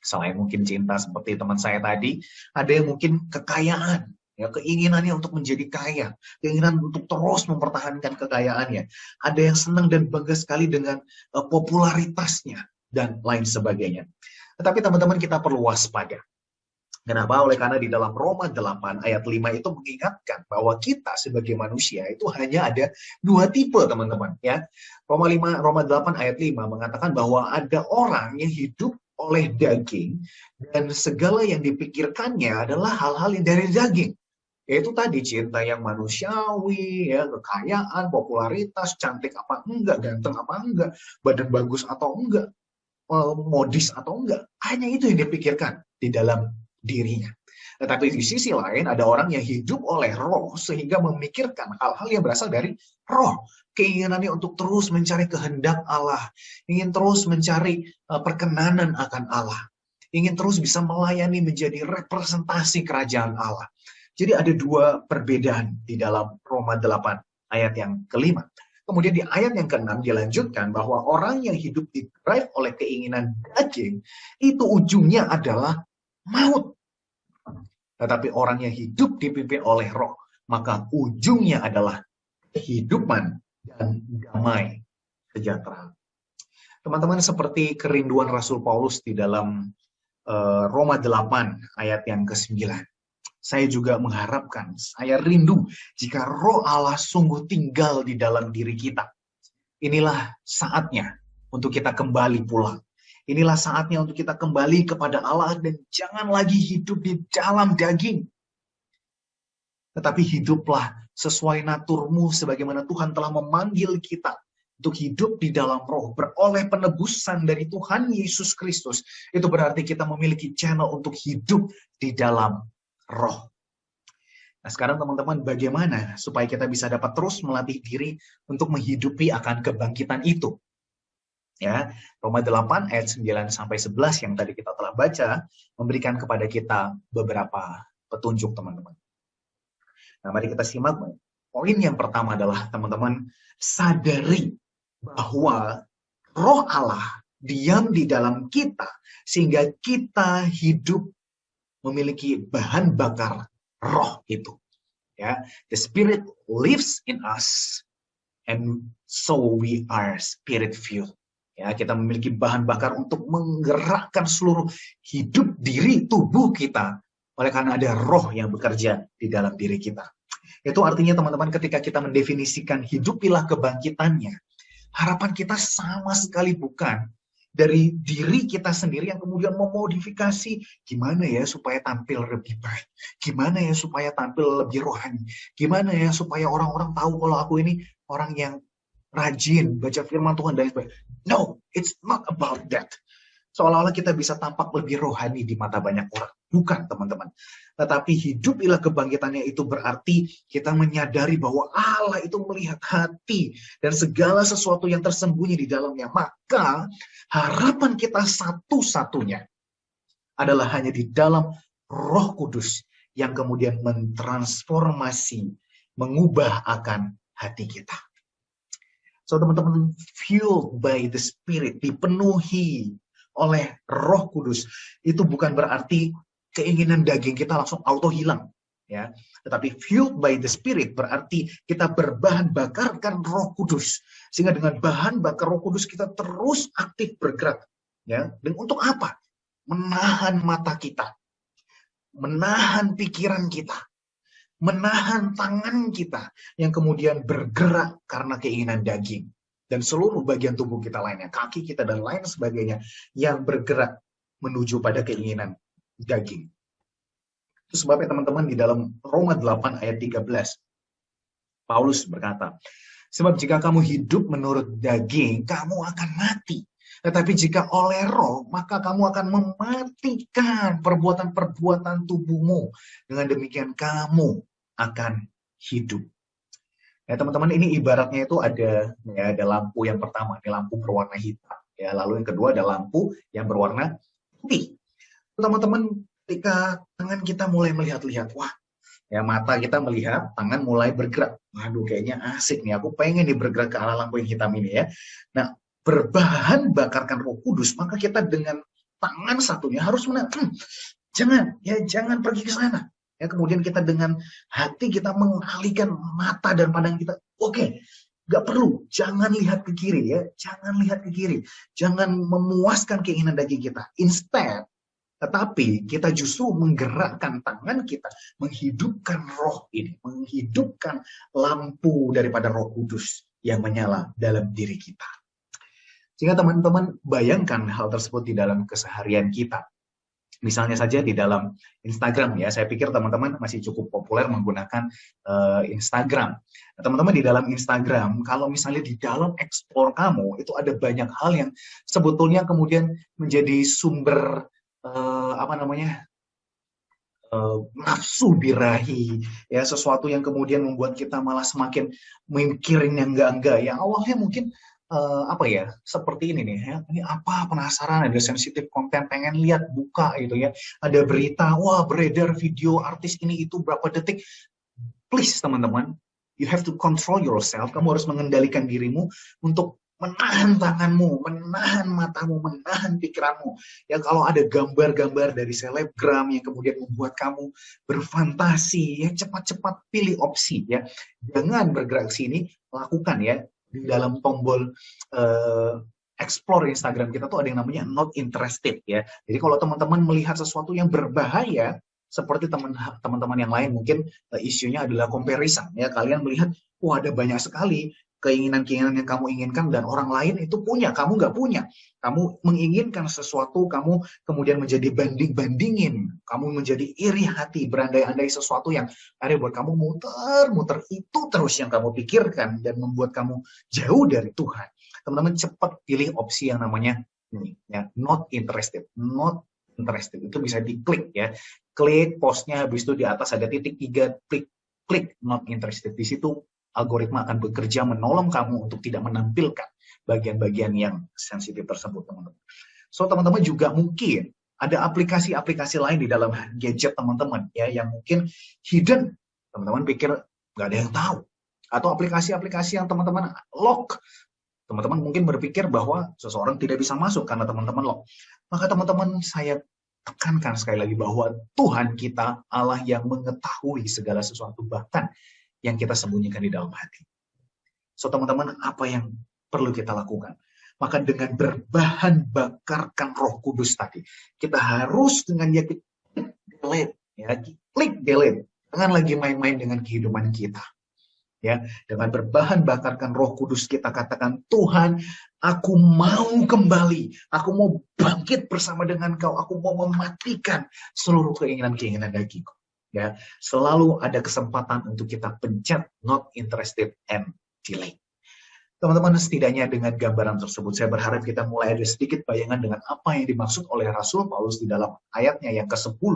Selain mungkin cinta seperti teman saya tadi, ada yang mungkin kekayaan. Ya, keinginannya untuk menjadi kaya, keinginan untuk terus mempertahankan kekayaannya. Ada yang senang dan bangga sekali dengan popularitasnya, dan lain sebagainya. Tetapi teman-teman, kita perlu waspada. Kenapa? Oleh karena di dalam Roma 8 ayat 5 itu mengingatkan bahwa kita sebagai manusia itu hanya ada 2 tipe, teman-teman. Ya. Roma 8 ayat 5 mengatakan bahwa ada orang yang hidup oleh daging, dan segala yang dipikirkannya adalah hal-hal yang dari daging. Yaitu tadi cinta yang manusiawi, ya, kekayaan, popularitas, cantik apa enggak, ganteng apa enggak, badan bagus atau enggak, modis atau enggak. Hanya itu yang dipikirkan di dalam dirinya. Tetapi di sisi lain ada orang yang hidup oleh roh sehingga memikirkan hal-hal yang berasal dari roh. Keinginannya untuk terus mencari kehendak Allah, ingin terus mencari perkenanan akan Allah, ingin terus bisa melayani menjadi representasi kerajaan Allah. Jadi ada 2 perbedaan di dalam Roma 8 ayat yang kelima. Kemudian di ayat yang ke-6 dilanjutkan bahwa orang yang hidup didrive oleh keinginan daging itu ujungnya adalah maut. Tetapi orang yang hidup dipimpin oleh roh, maka ujungnya adalah kehidupan dan damai sejahtera. Teman-teman, seperti kerinduan Rasul Paulus di dalam Roma 8 ayat yang ke-9. Saya juga mengharapkan, saya rindu jika roh Allah sungguh tinggal di dalam diri kita. inilah saatnya untuk kita kembali pulang. Inilah saatnya untuk kita kembali kepada Allah dan jangan lagi hidup di dalam daging. Tetapi hiduplah sesuai naturmu sebagaimana Tuhan telah memanggil kita untuk hidup di dalam roh, beroleh penebusan dari Tuhan Yesus Kristus. Itu berarti kita memiliki channel untuk hidup di dalam roh. Nah sekarang teman-teman, bagaimana supaya kita bisa dapat terus melatih diri untuk menghidupi akan kebangkitan itu? Ya, Roma 8 ayat 9 sampai 11 yang tadi kita telah baca memberikan kepada kita beberapa petunjuk, teman-teman. Nah, mari kita simak. Poin yang pertama adalah, teman-teman, sadari bahwa Roh Allah diam di dalam kita sehingga kita hidup memiliki bahan bakar roh itu. Ya, the Spirit lives in us and so we are spirit filled. Ya, kita memiliki bahan bakar untuk menggerakkan seluruh hidup diri tubuh kita oleh karena ada roh yang bekerja di dalam diri kita. Itu artinya teman-teman ketika kita mendefinisikan hidupilah kebangkitannya, harapan kita sama sekali bukan dari diri kita sendiri yang kemudian memodifikasi gimana ya supaya tampil lebih baik, gimana ya supaya tampil lebih rohani, gimana ya supaya orang-orang tahu kalau aku ini orang yang rajin baca firman Tuhan dan sebagainya. No, it's not about that. Seolah-olah kita bisa tampak lebih rohani di mata banyak orang. Bukan, teman-teman. Tetapi hidupilah kebangkitannya itu berarti kita menyadari bahwa Allah itu melihat hati dan segala sesuatu yang tersembunyi di dalamnya. Maka harapan kita satu-satunya adalah hanya di dalam Roh Kudus yang kemudian mentransformasi, mengubah akan hati kita. So teman-teman, fueled by the Spirit, dipenuhi oleh Roh Kudus, itu bukan berarti keinginan daging kita langsung auto hilang, ya. Tetapi fueled by the Spirit berarti kita berbahan bakarkan Roh Kudus, sehingga dengan bahan bakar Roh Kudus kita terus aktif bergerak, ya. Dan untuk apa? Menahan mata kita, menahan pikiran kita, menahan tangan kita yang kemudian bergerak karena keinginan daging. Dan seluruh bagian tubuh kita lainnya, kaki kita dan lain sebagainya, yang bergerak menuju pada keinginan daging. Itu sebabnya teman-teman di dalam Roma 8 ayat 13, Paulus berkata, sebab jika kamu hidup menurut daging, kamu akan mati. Tetapi jika oleh roh, maka kamu akan mematikan perbuatan-perbuatan tubuhmu. Dengan demikian kamu akan hidup. Ya teman-teman, ini ibaratnya itu ada lampu yang pertama, ini lampu berwarna hitam. Ya, lalu yang kedua ada lampu yang berwarna putih. Teman-teman, ketika tangan kita mulai melihat-lihat, wah, ya mata kita melihat, tangan mulai bergerak. Waduh, kayaknya asik nih, aku pengen nih bergerak ke arah lampu yang hitam ini ya. Nah, berbahan bakarkan Roh Kudus, maka kita dengan tangan satunya harus jangan pergi ke sana. Ya, kemudian kita dengan hati kita mengalihkan mata dan pandangan kita. Oke, nggak perlu, jangan lihat ke kiri ya, jangan lihat ke kiri, jangan memuaskan keinginan daging kita. Instead, tetapi kita justru menggerakkan tangan kita, menghidupkan roh ini, menghidupkan lampu daripada Roh Kudus yang menyala dalam diri kita. Sehingga teman-teman bayangkan hal tersebut di dalam keseharian kita. Misalnya saja di dalam Instagram ya, saya pikir teman-teman masih cukup populer menggunakan Instagram. Nah, teman-teman di dalam Instagram, kalau misalnya di dalam explore kamu, itu ada banyak hal yang sebetulnya kemudian menjadi sumber nafsu birahi, ya sesuatu yang kemudian membuat kita malah semakin mikirin yang enggak-enggak. Yang awalnya mungkin seperti ini nih ya, ini apa, penasaran, ada sensitif konten, pengen lihat, buka gitu ya, ada berita, wah beredar video artis ini itu berapa detik. Please teman-teman, you have to control yourself, kamu harus mengendalikan dirimu untuk menahan tanganmu, menahan matamu, menahan pikiranmu. Ya kalau ada gambar-gambar dari selebgram yang kemudian membuat kamu berfantasi, ya cepat-cepat pilih opsi ya, jangan bergerak sini, lakukan ya. Di dalam tombol explore Instagram kita tuh ada yang namanya not interested ya. Jadi kalau teman-teman melihat sesuatu yang berbahaya, seperti teman-teman yang lain mungkin isunya adalah comparison ya. Kalian melihat, wah ada banyak sekali keinginan-keinginan yang kamu inginkan dan orang lain itu punya, kamu nggak punya. Kamu menginginkan sesuatu, kamu kemudian menjadi banding-bandingin, kamu menjadi iri hati, berandai-andai sesuatu yang ada buat kamu muter-muter, itu terus yang kamu pikirkan dan membuat kamu jauh dari Tuhan. Teman-teman cepat pilih opsi yang namanya ini, ya, not interested. Not interested itu bisa diklik ya, klik postnya, habis itu di atas ada titik 3, klik not interested. Di situ algoritma akan bekerja menolong kamu untuk tidak menampilkan bagian-bagian yang sensitif tersebut, teman-teman. So, teman-teman juga mungkin ada aplikasi-aplikasi lain di dalam gadget teman-teman ya yang mungkin hidden. Teman-teman pikir nggak ada yang tahu. Atau aplikasi-aplikasi yang teman-teman lock. Teman-teman mungkin berpikir bahwa seseorang tidak bisa masuk karena teman-teman lock. Maka teman-teman, saya tekankan sekali lagi bahwa Tuhan kita Allah yang mengetahui segala sesuatu, bahkan yang kita sembunyikan di dalam hati. So, teman-teman, apa yang perlu kita lakukan? Maka dengan berbahan bakarkan Roh Kudus tadi, kita harus dengan yakin delete, ya, klik delete. Jangan lagi main-main dengan kehidupan kita. Ya, dengan berbahan bakarkan Roh Kudus kita katakan, Tuhan, aku mau kembali, aku mau bangkit bersama dengan Kau, aku mau mematikan seluruh keinginan-keinginan dagingku. Ya, selalu ada kesempatan untuk kita pencet not interested and delete. Teman-teman, setidaknya dengan gambaran tersebut, saya berharap kita mulai ada sedikit bayangan dengan apa yang dimaksud oleh Rasul Paulus di dalam ayatnya yang ke-10,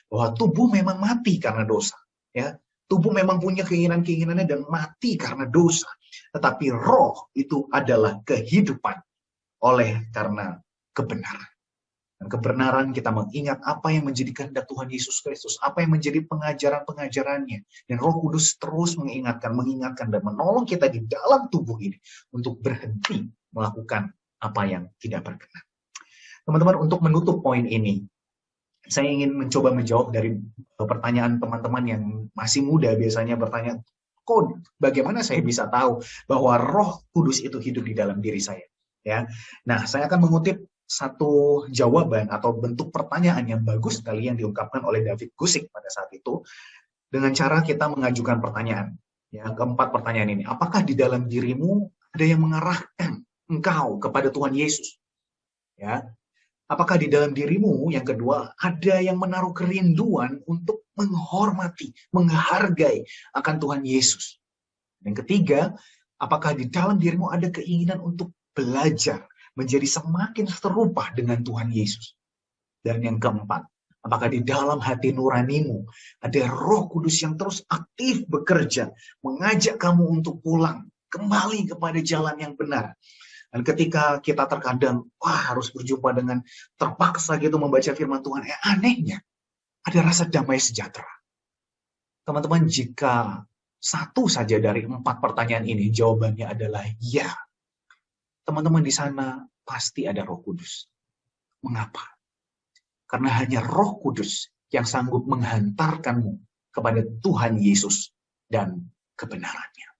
bahwa tubuh memang mati karena dosa. Ya, tubuh memang punya keinginan-keinginannya dan mati karena dosa. Tetapi roh itu adalah kehidupan oleh karena kebenaran. Dan kebenaran kita mengingat apa yang menjadi kehendak Tuhan Yesus Kristus, apa yang menjadi pengajaran-pengajarannya. Dan Roh Kudus terus mengingatkan dan menolong kita di dalam tubuh ini untuk berhenti melakukan apa yang tidak berkenan. Teman-teman, untuk menutup poin ini, saya ingin mencoba menjawab dari pertanyaan teman-teman yang masih muda biasanya bertanya, kok bagaimana saya bisa tahu bahwa Roh Kudus itu hidup di dalam diri saya? Ya, nah saya akan mengutip satu jawaban atau bentuk pertanyaan yang bagus sekali yang diungkapkan oleh David Guzik pada saat itu dengan cara kita mengajukan pertanyaan. Ya, keempat pertanyaan ini, apakah di dalam dirimu ada yang mengarahkan engkau kepada Tuhan Yesus? Ya, apakah di dalam dirimu, yang kedua, ada yang menaruh kerinduan untuk menghormati, menghargai akan Tuhan Yesus? Yang ketiga, apakah di dalam dirimu ada keinginan untuk belajar menjadi semakin serupa dengan Tuhan Yesus? Dan yang keempat, apakah di dalam hati nuranimu ada Roh Kudus yang terus aktif bekerja, mengajak kamu untuk pulang, kembali kepada jalan yang benar? Dan ketika kita terkadang, harus berjumpa dengan terpaksa gitu membaca firman Tuhan, anehnya ada rasa damai sejahtera. Teman-teman, jika satu saja dari 4 pertanyaan ini jawabannya adalah ya, teman-teman di sana pasti ada Roh Kudus. Mengapa? Karena hanya Roh Kudus yang sanggup menghantarkanmu kepada Tuhan Yesus dan kebenarannya.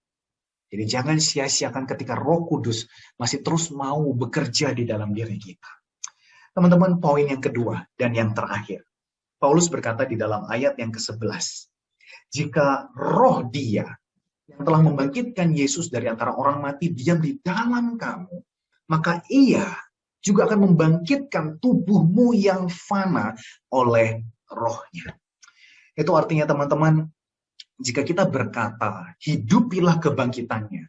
Jadi jangan sia-siakan ketika Roh Kudus masih terus mau bekerja di dalam diri kita. Teman-teman, poin yang kedua dan yang terakhir. Paulus berkata di dalam ayat yang ke-11. Jika roh Dia yang telah membangkitkan Yesus dari antara orang mati diam di dalam kamu, maka Ia juga akan membangkitkan tubuhmu yang fana oleh rohnya. Itu artinya teman-teman, jika kita berkata, hidupilah kebangkitannya.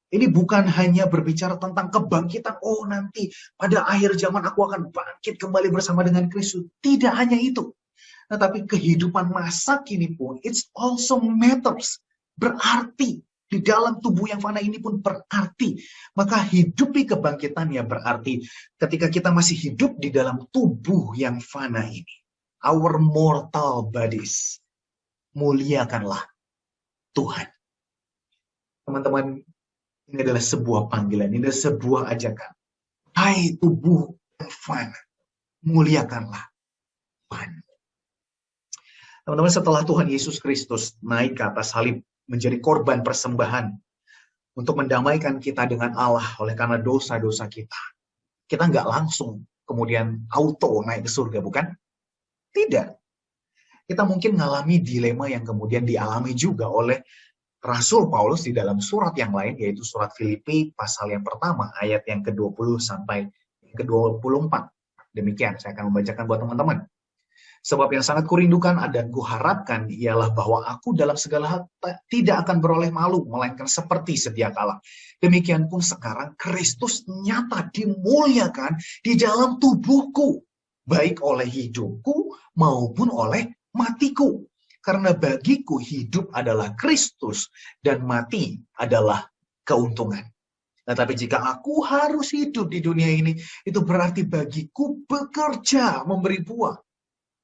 Ini bukan hanya berbicara tentang kebangkitan, nanti pada akhir zaman aku akan bangkit kembali bersama dengan Kristus. Tidak hanya itu. Tetapi kehidupan masa kini pun, it's also matters. Berarti. Di dalam tubuh yang fana ini pun berarti. Maka hidupi kebangkitannya berarti ketika kita masih hidup di dalam tubuh yang fana ini. Our mortal bodies. Muliakanlah Tuhan. Teman-teman, ini adalah sebuah panggilan, ini adalah sebuah ajakan. Hai tubuh yang fana, muliakanlah Tuhan. Teman-teman, setelah Tuhan Yesus Kristus naik ke atas salib, menjadi korban persembahan untuk mendamaikan kita dengan Allah oleh karena dosa-dosa kita. Kita nggak langsung kemudian auto naik ke surga, bukan? Tidak. Kita mungkin mengalami dilema yang kemudian dialami juga oleh Rasul Paulus di dalam surat yang lain, yaitu surat Filipi pasal yang pertama, ayat yang ke-20 sampai ke-24. Demikian, saya akan membacakan buat teman-teman. Sebab yang sangat kurindukan dan kuharapkan ialah bahwa aku dalam segala hal tidak akan beroleh malu, melainkan seperti sedia kala. Demikian pun sekarang Kristus nyata dimuliakan di dalam tubuhku, baik oleh hidupku maupun oleh matiku. Karena bagiku hidup adalah Kristus dan mati adalah keuntungan. Nah, tapi jika aku harus hidup di dunia ini, itu berarti bagiku bekerja memberi buah.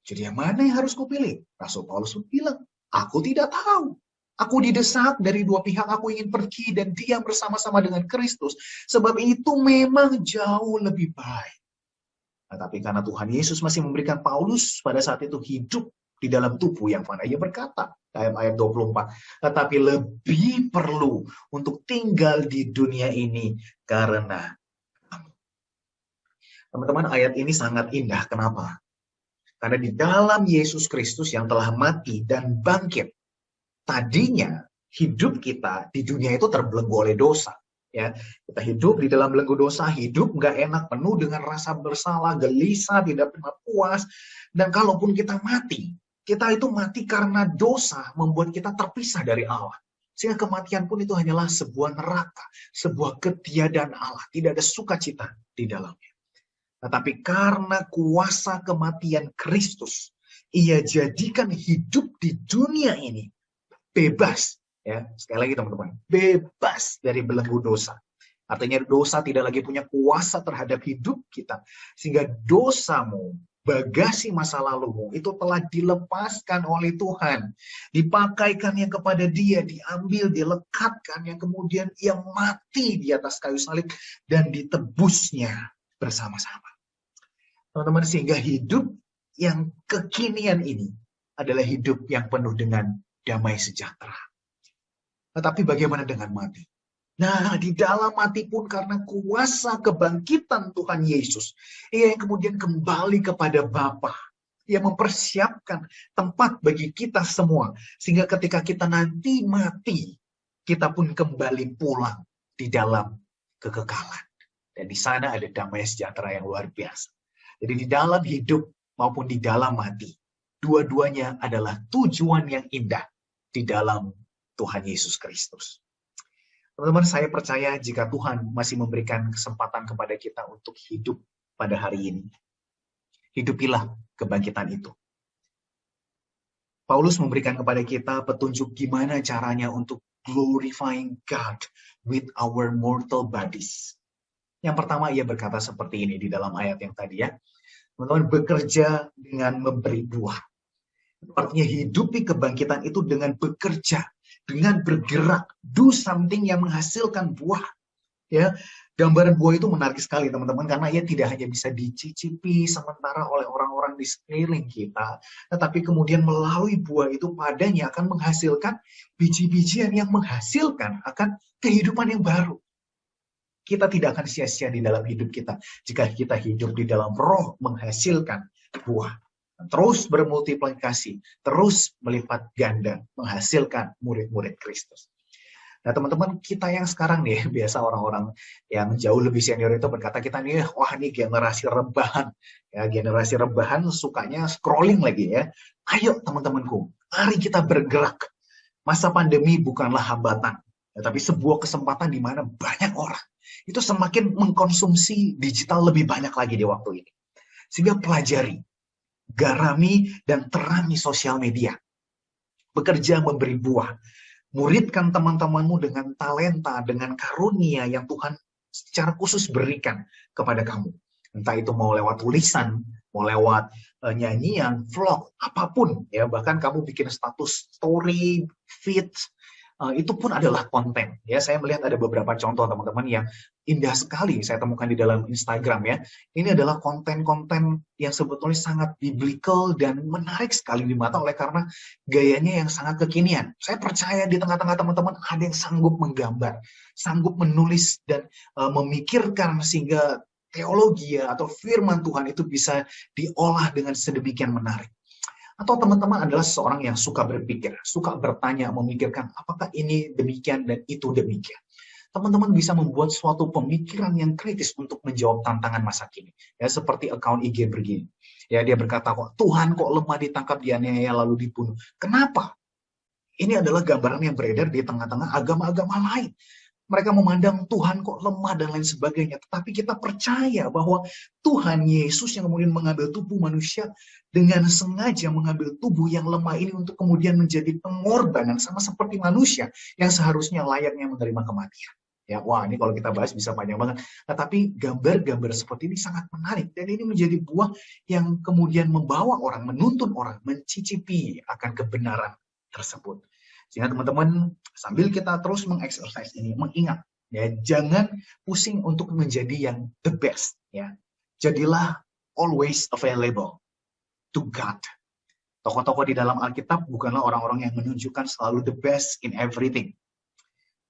Jadi yang mana yang harus kupilih? Rasul Paulus bilang, aku tidak tahu. Aku didesak dari dua pihak, aku ingin pergi dan diam bersama-sama dengan Kristus. Sebab itu memang jauh lebih baik. Nah, tapi karena Tuhan Yesus masih memberikan Paulus pada saat itu hidup di dalam tubuh yang mana ia berkata, dalam ayat 24, tetapi lebih perlu untuk tinggal di dunia ini karena kamu. Teman-teman, ayat ini sangat indah. Kenapa? Karena di dalam Yesus Kristus yang telah mati dan bangkit, tadinya hidup kita di dunia itu terbelenggu oleh dosa. Ya, kita hidup di dalam belenggu dosa, hidup nggak enak, penuh dengan rasa bersalah, gelisah, tidak pernah puas. Dan kalaupun kita mati, kita itu mati karena dosa membuat kita terpisah dari Allah. Sehingga kematian pun itu hanyalah sebuah neraka, sebuah ketiadaan Allah. Tidak ada sukacita di dalamnya. Tetapi karena kuasa kematian Kristus, ia jadikan hidup di dunia ini bebas. Ya, sekali lagi teman-teman, bebas dari belenggu dosa. Artinya dosa tidak lagi punya kuasa terhadap hidup kita. Sehingga dosamu, bagasi masa lalumu, itu telah dilepaskan oleh Tuhan. Dipakaikannya kepada Dia, diambil, dilekatkan, yang kemudian ia mati di atas kayu salib dan ditebusnya bersama-sama. Teman-teman, sehingga hidup yang kekinian ini adalah hidup yang penuh dengan damai sejahtera. Tetapi bagaimana dengan mati? Nah, di dalam mati pun karena kuasa kebangkitan Tuhan Yesus, ia yang kemudian kembali kepada Bapa. Ia mempersiapkan tempat bagi kita semua. Sehingga ketika kita nanti mati, kita pun kembali pulang di dalam kekekalan. Dan di sana ada damai sejahtera yang luar biasa. Jadi di dalam hidup maupun di dalam mati, dua-duanya adalah tujuan yang indah di dalam Tuhan Yesus Kristus. Teman-teman, saya percaya jika Tuhan masih memberikan kesempatan kepada kita untuk hidup pada hari ini, hidupilah kebangkitan itu. Paulus memberikan kepada kita petunjuk gimana caranya untuk glorifying God with our mortal bodies. Yang pertama, ia berkata seperti ini di dalam ayat yang tadi ya. Teman-teman, bekerja dengan memberi buah. Artinya hidupi kebangkitan itu dengan bekerja, dengan bergerak, do something yang menghasilkan buah. Ya, gambaran buah itu menarik sekali teman-teman, karena ia tidak hanya bisa dicicipi sementara oleh orang-orang di sekeliling kita, tetapi kemudian melalui buah itu padanya akan menghasilkan biji-bijian yang menghasilkan akan kehidupan yang baru. Kita tidak akan sia-sia di dalam hidup kita jika kita hidup di dalam roh menghasilkan buah. Terus bermultiplikasi, terus melipat ganda, menghasilkan murid-murid Kristus. Nah teman-teman, kita yang sekarang nih, biasa orang-orang yang jauh lebih senior itu berkata kita nih, wah ini generasi rebahan. Ya, generasi rebahan sukanya scrolling lagi ya. Ayo teman-temanku, mari kita bergerak. Masa pandemi bukanlah hambatan, tapi sebuah kesempatan di mana banyak orang itu semakin mengkonsumsi digital lebih banyak lagi di waktu ini. Sehingga pelajari, garami, dan terangi sosial media. Bekerja memberi buah. Muridkan teman-temanmu dengan talenta, dengan karunia yang Tuhan secara khusus berikan kepada kamu. Entah itu mau lewat tulisan, mau lewat nyanyian, vlog, apapun. Ya, bahkan kamu bikin status story, feed, itu pun adalah konten. Ya, saya melihat ada beberapa contoh teman-teman yang indah sekali saya temukan di dalam Instagram ya. Ini adalah konten-konten yang sebetulnya sangat biblical dan menarik sekali di mata oleh karena gayanya yang sangat kekinian. Saya percaya di tengah-tengah teman-teman ada yang sanggup menggambar, sanggup menulis dan memikirkan sehingga teologi atau firman Tuhan itu bisa diolah dengan sedemikian menarik. Atau teman-teman adalah seseorang yang suka berpikir, suka bertanya, memikirkan apakah ini demikian dan itu demikian. Teman-teman bisa membuat suatu pemikiran yang kritis untuk menjawab tantangan masa kini. Ya, seperti akun IG begini. Ya, dia berkata, kok Tuhan kok lemah, ditangkap, dianiaya, lalu dibunuh. Kenapa? Ini adalah gambaran yang beredar di tengah-tengah agama-agama lain. Mereka memandang Tuhan kok lemah dan lain sebagainya. Tetapi kita percaya bahwa Tuhan Yesus yang kemudian mengambil tubuh manusia dengan sengaja mengambil tubuh yang lemah ini untuk kemudian menjadi pengorbanan sama seperti manusia yang seharusnya layaknya menerima kematian. Ya, wah, ini kalau kita bahas bisa panjang banget. Nah, tapi gambar-gambar seperti ini sangat menarik dan ini menjadi buah yang kemudian membawa orang, menuntun orang mencicipi akan kebenaran tersebut. Sehingga teman-teman, sambil kita terus mengeksersis ini, mengingat, ya, jangan pusing untuk menjadi yang the best, ya. Jadilah always available to God. Tokoh-tokoh di dalam Alkitab bukanlah orang-orang yang menunjukkan selalu the best in everything.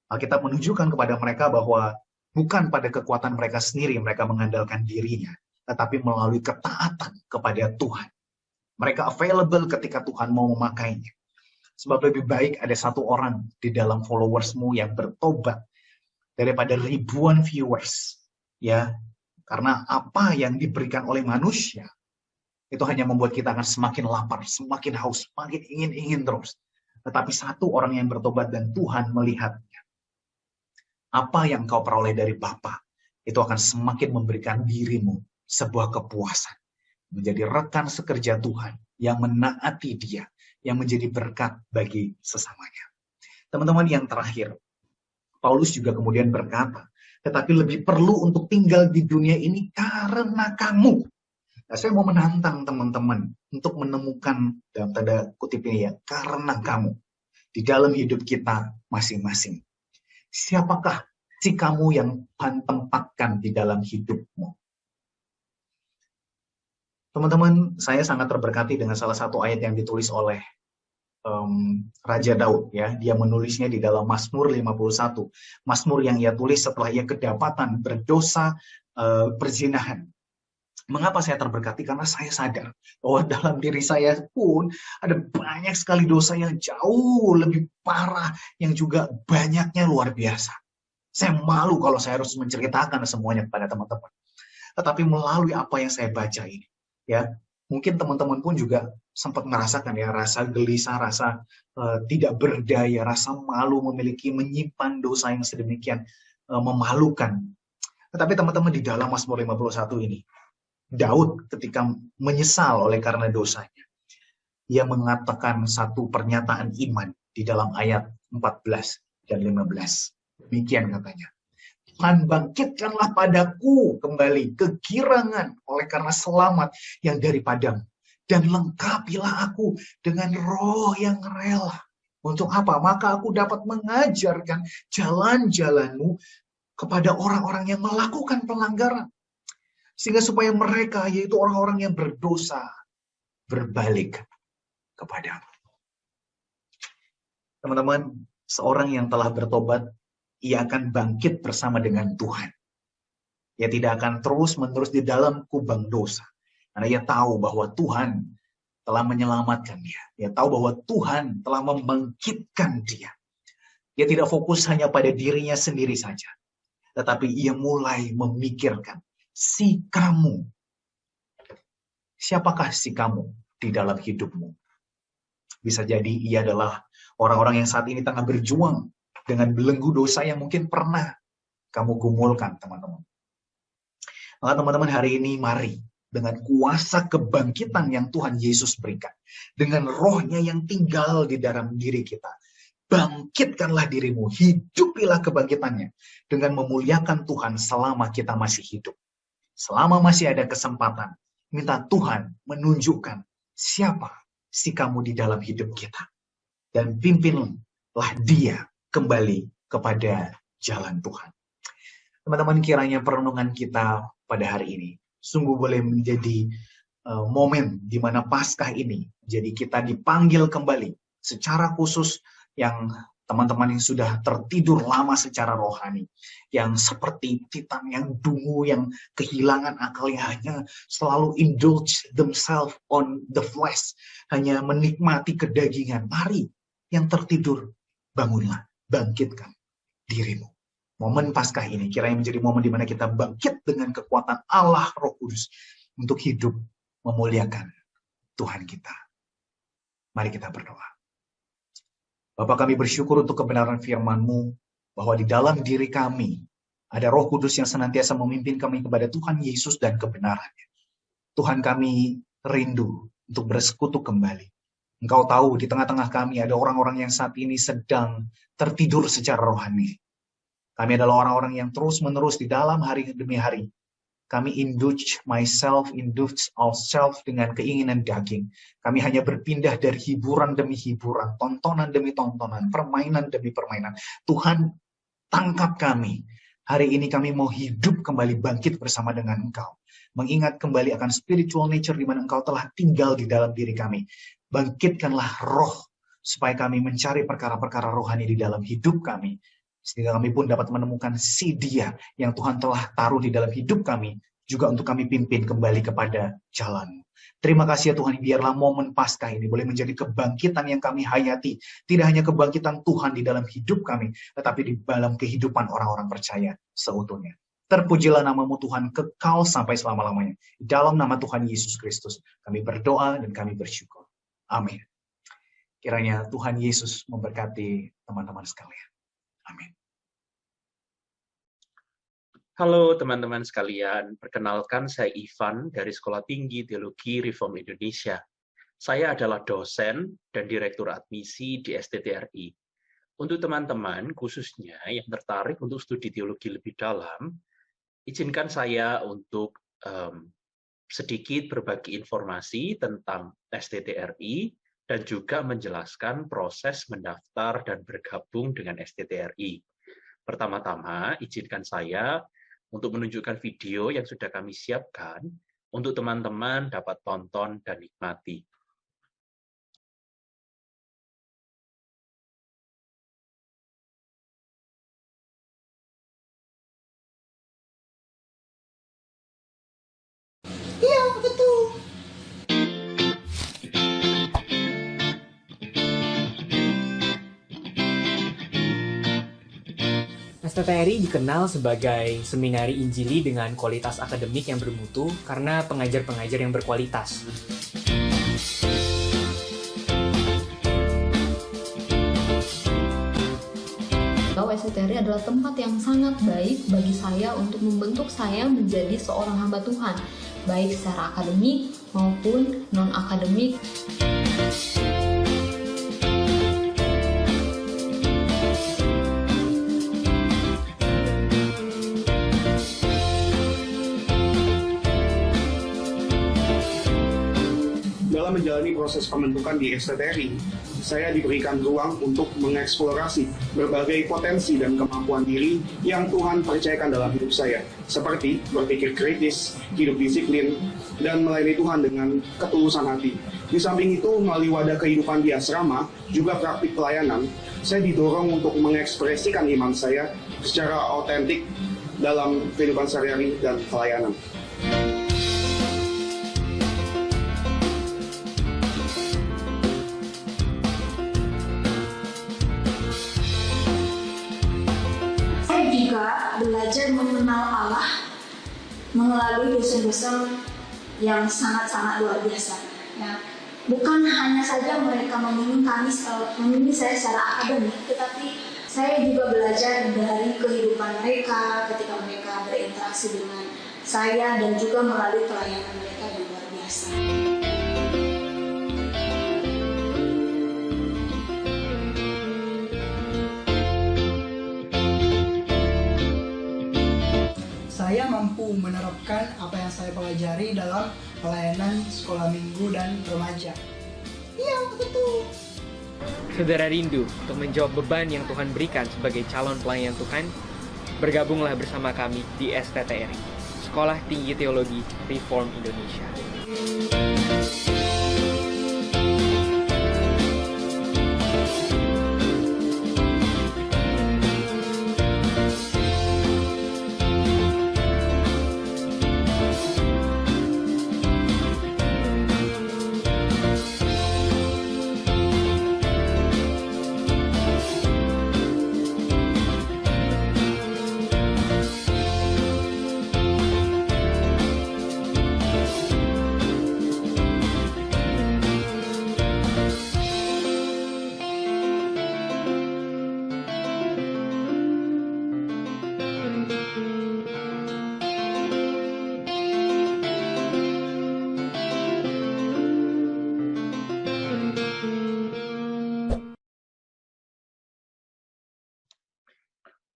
Alkitab menunjukkan kepada mereka bahwa bukan pada kekuatan mereka sendiri mereka mengandalkan dirinya, tetapi melalui ketaatan kepada Tuhan. Mereka available ketika Tuhan mau memakainya. Sebab lebih baik ada satu orang di dalam followersmu yang bertobat daripada ribuan viewers. Ya, karena apa yang diberikan oleh manusia itu hanya membuat kita akan semakin lapar, semakin haus, semakin ingin terus. Tetapi satu orang yang bertobat dan Tuhan melihatnya. Apa yang kau peroleh dari Bapa itu akan semakin memberikan dirimu sebuah kepuasan. Menjadi rekan sekerja Tuhan yang menaati Dia, yang menjadi berkat bagi sesamanya. Teman-teman, yang terakhir, Paulus juga kemudian berkata, tetapi lebih perlu untuk tinggal di dunia ini karena kamu. Nah, saya mau menantang teman-teman untuk menemukan dalam tanda kutip ini, ya, karena kamu di dalam hidup kita masing-masing. Siapakah si kamu yang Tuhan tempatkan di dalam hidupmu? Teman-teman, saya sangat terberkati dengan salah satu ayat yang ditulis oleh Raja Daud. Ya, dia menulisnya di dalam Mazmur 51. Mazmur yang ia tulis setelah ia kedapatan berdosa perzinahan. Mengapa saya terberkati? Karena saya sadar bahwa dalam diri saya pun ada banyak sekali dosa yang jauh lebih parah, yang juga banyaknya luar biasa. Saya malu kalau saya harus menceritakan semuanya kepada teman-teman. Tetapi melalui apa yang saya baca ini, ya, mungkin teman-teman pun juga sempat merasakan, ya, rasa gelisah, rasa tidak berdaya, rasa malu menyimpan dosa yang sedemikian memalukan. Tetapi teman-teman, di dalam Mazmur 51 ini, Daud ketika menyesal oleh karena dosanya, ia mengatakan satu pernyataan iman di dalam ayat 14 dan 15. Demikian katanya, Tuhan bangkitkanlah padaku kembali kegirangan oleh karena selamat yang daripadamu, dan lengkapilah aku dengan roh yang rela. Untuk apa? Maka aku dapat mengajarkan jalan-jalanmu kepada orang-orang yang melakukan pelanggaran. Sehingga supaya mereka, yaitu orang-orang yang berdosa, berbalik kepadamu. Teman-teman, seorang yang telah bertobat, ia akan bangkit bersama dengan Tuhan. Ia tidak akan terus-menerus di dalam kubang dosa. Karena ia tahu bahwa Tuhan telah menyelamatkan dia. Ia tahu bahwa Tuhan telah membangkitkan dia. Ia tidak fokus hanya pada dirinya sendiri saja. Tetapi ia mulai memikirkan, si kamu. Siapakah si kamu di dalam hidupmu? Bisa jadi ia adalah orang-orang yang saat ini tengah berjuang dengan belenggu dosa yang mungkin pernah kamu gumulkan, teman-teman. Maka teman-teman, hari ini mari dengan kuasa kebangkitan yang Tuhan Yesus berikan, dengan rohnya yang tinggal di dalam diri kita, bangkitkanlah dirimu, hidupilah kebangkitannya dengan memuliakan Tuhan selama kita masih hidup. Selama masih ada kesempatan, minta Tuhan menunjukkan siapa si kamu di dalam hidup kita. Dan pimpinlah dia kembali kepada jalan Tuhan. Teman-teman, kiranya perenungan kita pada hari ini sungguh boleh menjadi momen di mana Paskah ini, jadi kita dipanggil kembali secara khusus yang teman-teman yang sudah tertidur lama secara rohani, yang seperti Titan yang dungu, yang kehilangan akalnya, hanya selalu indulge themselves on the flesh, hanya menikmati kedagingan. Mari yang tertidur, bangunlah, bangkitkan dirimu. Momen Paskah ini kiranya menjadi momen di mana kita bangkit dengan kekuatan Allah Roh Kudus untuk hidup memuliakan Tuhan kita. Mari kita berdoa. Bapa, kami bersyukur untuk kebenaran firman-Mu, bahwa di dalam diri kami ada Roh Kudus yang senantiasa memimpin kami kepada Tuhan Yesus dan kebenarannya. Tuhan, kami rindu untuk bersekutu kembali. Engkau tahu di tengah-tengah kami ada orang-orang yang saat ini sedang tertidur secara rohani. Kami adalah orang-orang yang terus-menerus di dalam hari demi hari. Kami indulge ourselves dengan keinginan daging. Kami hanya berpindah dari hiburan demi hiburan, tontonan demi tontonan, permainan demi permainan. Tuhan, tangkap kami. Hari ini kami mau hidup kembali, bangkit bersama dengan Engkau. Mengingat kembali akan spiritual nature di mana Engkau telah tinggal di dalam diri kami. Bangkitkanlah roh, supaya kami mencari perkara-perkara rohani di dalam hidup kami. Sehingga kami pun dapat menemukan si Dia yang Tuhan telah taruh di dalam hidup kami, juga untuk kami pimpin kembali kepada jalan. Terima kasih ya Tuhan, biarlah momen Paskah ini boleh menjadi kebangkitan yang kami hayati. Tidak hanya kebangkitan Tuhan di dalam hidup kami, tetapi di dalam kehidupan orang-orang percaya seutuhnya. Terpujilah namamu Tuhan, kekal sampai selama-lamanya. Dalam nama Tuhan Yesus Kristus, kami berdoa dan kami bersyukur. Amin. Kiranya Tuhan Yesus memberkati teman-teman sekalian. Amin. Halo teman-teman sekalian, perkenalkan saya Ivan dari Sekolah Tinggi Teologi Reform Indonesia. Saya adalah dosen dan direktur admisi di STTRI. Untuk teman-teman khususnya yang tertarik untuk studi teologi lebih dalam, izinkan saya untuk sedikit berbagi informasi tentang STTRI dan juga menjelaskan proses mendaftar dan bergabung dengan STTRI. Pertama-tama, izinkan saya untuk menunjukkan video yang sudah kami siapkan untuk teman-teman dapat tonton dan nikmati. Iya, betul. STTRI dikenal sebagai seminari Injili dengan kualitas akademik yang bermutu karena pengajar-pengajar yang berkualitas. STTRI adalah tempat yang sangat baik bagi saya untuk membentuk saya menjadi seorang hamba Tuhan, baik secara akademik maupun non-akademik. Dalam menjalani proses pembentukan di STTRI, saya diberikan ruang untuk mengeksplorasi berbagai potensi dan kemampuan diri yang Tuhan percayakan dalam hidup saya, seperti berpikir kritis, hidup disiplin, dan melayani Tuhan dengan ketulusan hati. Di samping itu, melalui wadah kehidupan di asrama, juga praktik pelayanan, saya didorong untuk mengekspresikan iman saya secara otentik dalam kehidupan sehari-hari dan pelayanan. Belajar mengenal Allah melalui dosen-dosen yang sangat-sangat luar biasa. Ya. Bukan hanya saja mereka membimbing saya secara akademik, tetapi saya juga belajar dari kehidupan mereka ketika mereka berinteraksi dengan saya dan juga melalui pelayanan mereka yang luar biasa. Saya mampu menerapkan apa yang saya pelajari dalam pelayanan sekolah minggu dan remaja. Iya, betul. Saudara rindu untuk menjawab beban yang Tuhan berikan sebagai calon pelayan Tuhan? Bergabunglah bersama kami di STTRI, Sekolah Tinggi Teologi Reform Indonesia.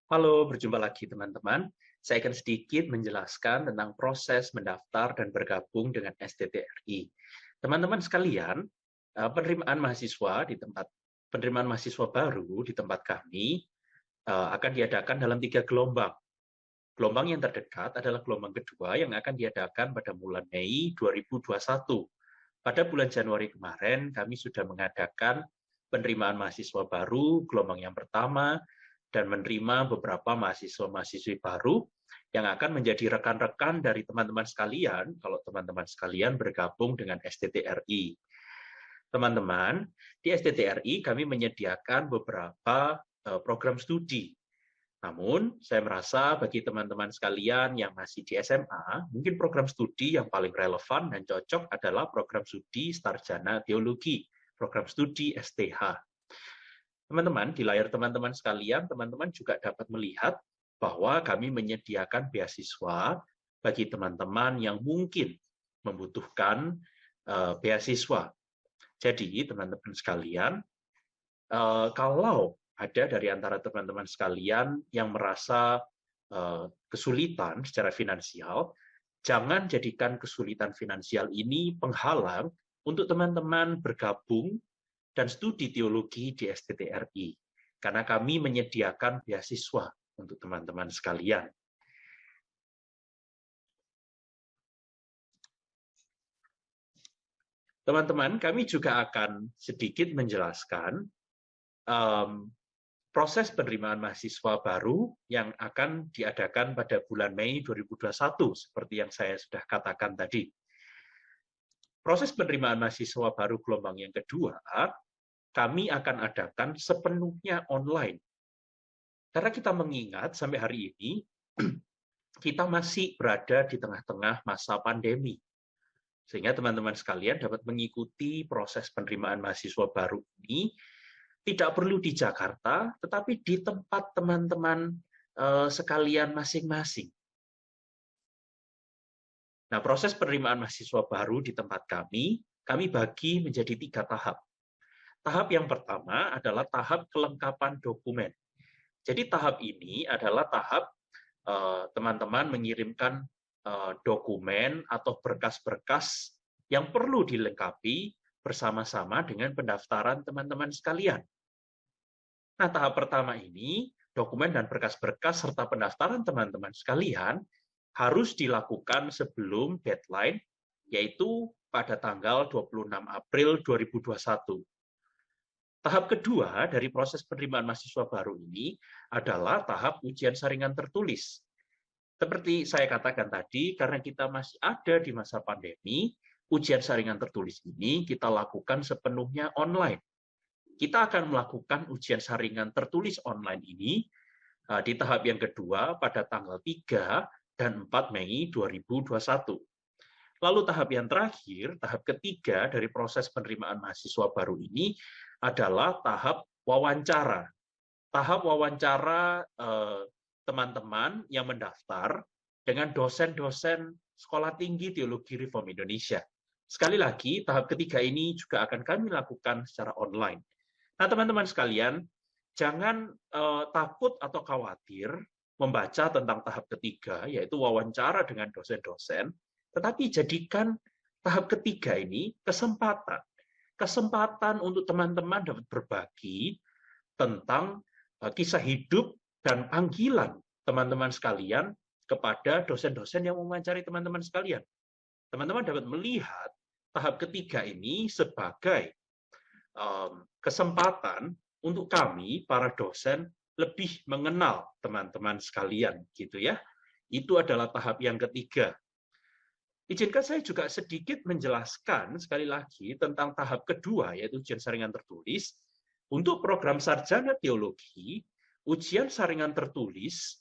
Halo, berjumpa lagi teman-teman. Saya akan sedikit menjelaskan tentang proses mendaftar dan bergabung dengan STTRI. Teman-teman sekalian, penerimaan mahasiswa baru di tempat kami akan diadakan dalam 3 gelombang. Gelombang yang terdekat adalah gelombang kedua yang akan diadakan pada bulan Mei 2021. Pada bulan Januari kemarin, kami sudah mengadakan penerimaan mahasiswa baru, gelombang yang pertama, dan menerima beberapa mahasiswa-mahasiswi baru yang akan menjadi rekan-rekan dari teman-teman sekalian, kalau teman-teman sekalian bergabung dengan STTRI. Teman-teman, di STTRI kami menyediakan beberapa program studi. Namun, saya merasa bagi teman-teman sekalian yang masih di SMA, mungkin program studi yang paling relevan dan cocok adalah program studi Sarjana Teologi, program studi STH. Teman-teman, di layar teman-teman sekalian, teman-teman juga dapat melihat bahwa kami menyediakan beasiswa bagi teman-teman yang mungkin membutuhkan beasiswa. Jadi, teman-teman sekalian, kalau ada dari antara teman-teman sekalian yang merasa kesulitan secara finansial, jangan jadikan kesulitan finansial ini penghalang untuk teman-teman bergabung dan studi teologi di STTRI, karena kami menyediakan beasiswa untuk teman-teman sekalian. Teman-teman, kami juga akan sedikit menjelaskan proses penerimaan mahasiswa baru yang akan diadakan pada bulan Mei 2021, seperti yang saya sudah katakan tadi. Proses penerimaan mahasiswa baru gelombang yang kedua, kami akan adakan sepenuhnya online. Karena kita mengingat sampai hari ini, kita masih berada di tengah-tengah masa pandemi. Sehingga teman-teman sekalian dapat mengikuti proses penerimaan mahasiswa baru ini tidak perlu di Jakarta, tetapi di tempat teman-teman sekalian masing-masing. Nah, proses penerimaan mahasiswa baru di tempat kami bagi menjadi 3 tahap. Tahap yang pertama adalah tahap kelengkapan dokumen. Jadi tahap ini adalah tahap teman-teman mengirimkan dokumen atau berkas-berkas yang perlu dilengkapi bersama-sama dengan pendaftaran teman-teman sekalian. Nah, tahap pertama ini, dokumen dan berkas-berkas serta pendaftaran teman-teman sekalian harus dilakukan sebelum deadline, yaitu pada tanggal 26 April 2021. Tahap kedua dari proses penerimaan mahasiswa baru ini adalah tahap ujian saringan tertulis. Seperti saya katakan tadi, karena kita masih ada di masa pandemi, ujian saringan tertulis ini kita lakukan sepenuhnya online. Kita akan melakukan ujian saringan tertulis online ini di tahap yang kedua pada tanggal 3 dan 4 Mei 2021. Lalu tahap yang terakhir, tahap ketiga dari proses penerimaan mahasiswa baru ini adalah tahap wawancara. Tahap wawancara teman-teman yang mendaftar dengan dosen-dosen Sekolah Tinggi Teologi Reform Indonesia. Sekali lagi, tahap ketiga ini juga akan kami lakukan secara online. Nah, teman-teman sekalian, jangan takut atau khawatir membaca tentang tahap ketiga, yaitu wawancara dengan dosen-dosen, tetapi jadikan tahap ketiga ini kesempatan. Kesempatan untuk teman-teman dapat berbagi tentang kisah hidup dan panggilan teman-teman sekalian kepada dosen-dosen yang mewawancari teman-teman sekalian. Teman-teman dapat melihat tahap ketiga ini sebagai kesempatan untuk kami, para dosen, lebih mengenal teman-teman sekalian, gitu ya. Itu adalah tahap yang ketiga. Izinkan saya juga sedikit menjelaskan sekali lagi tentang tahap kedua, yaitu ujian saringan tertulis. Untuk program sarjana teologi, ujian saringan tertulis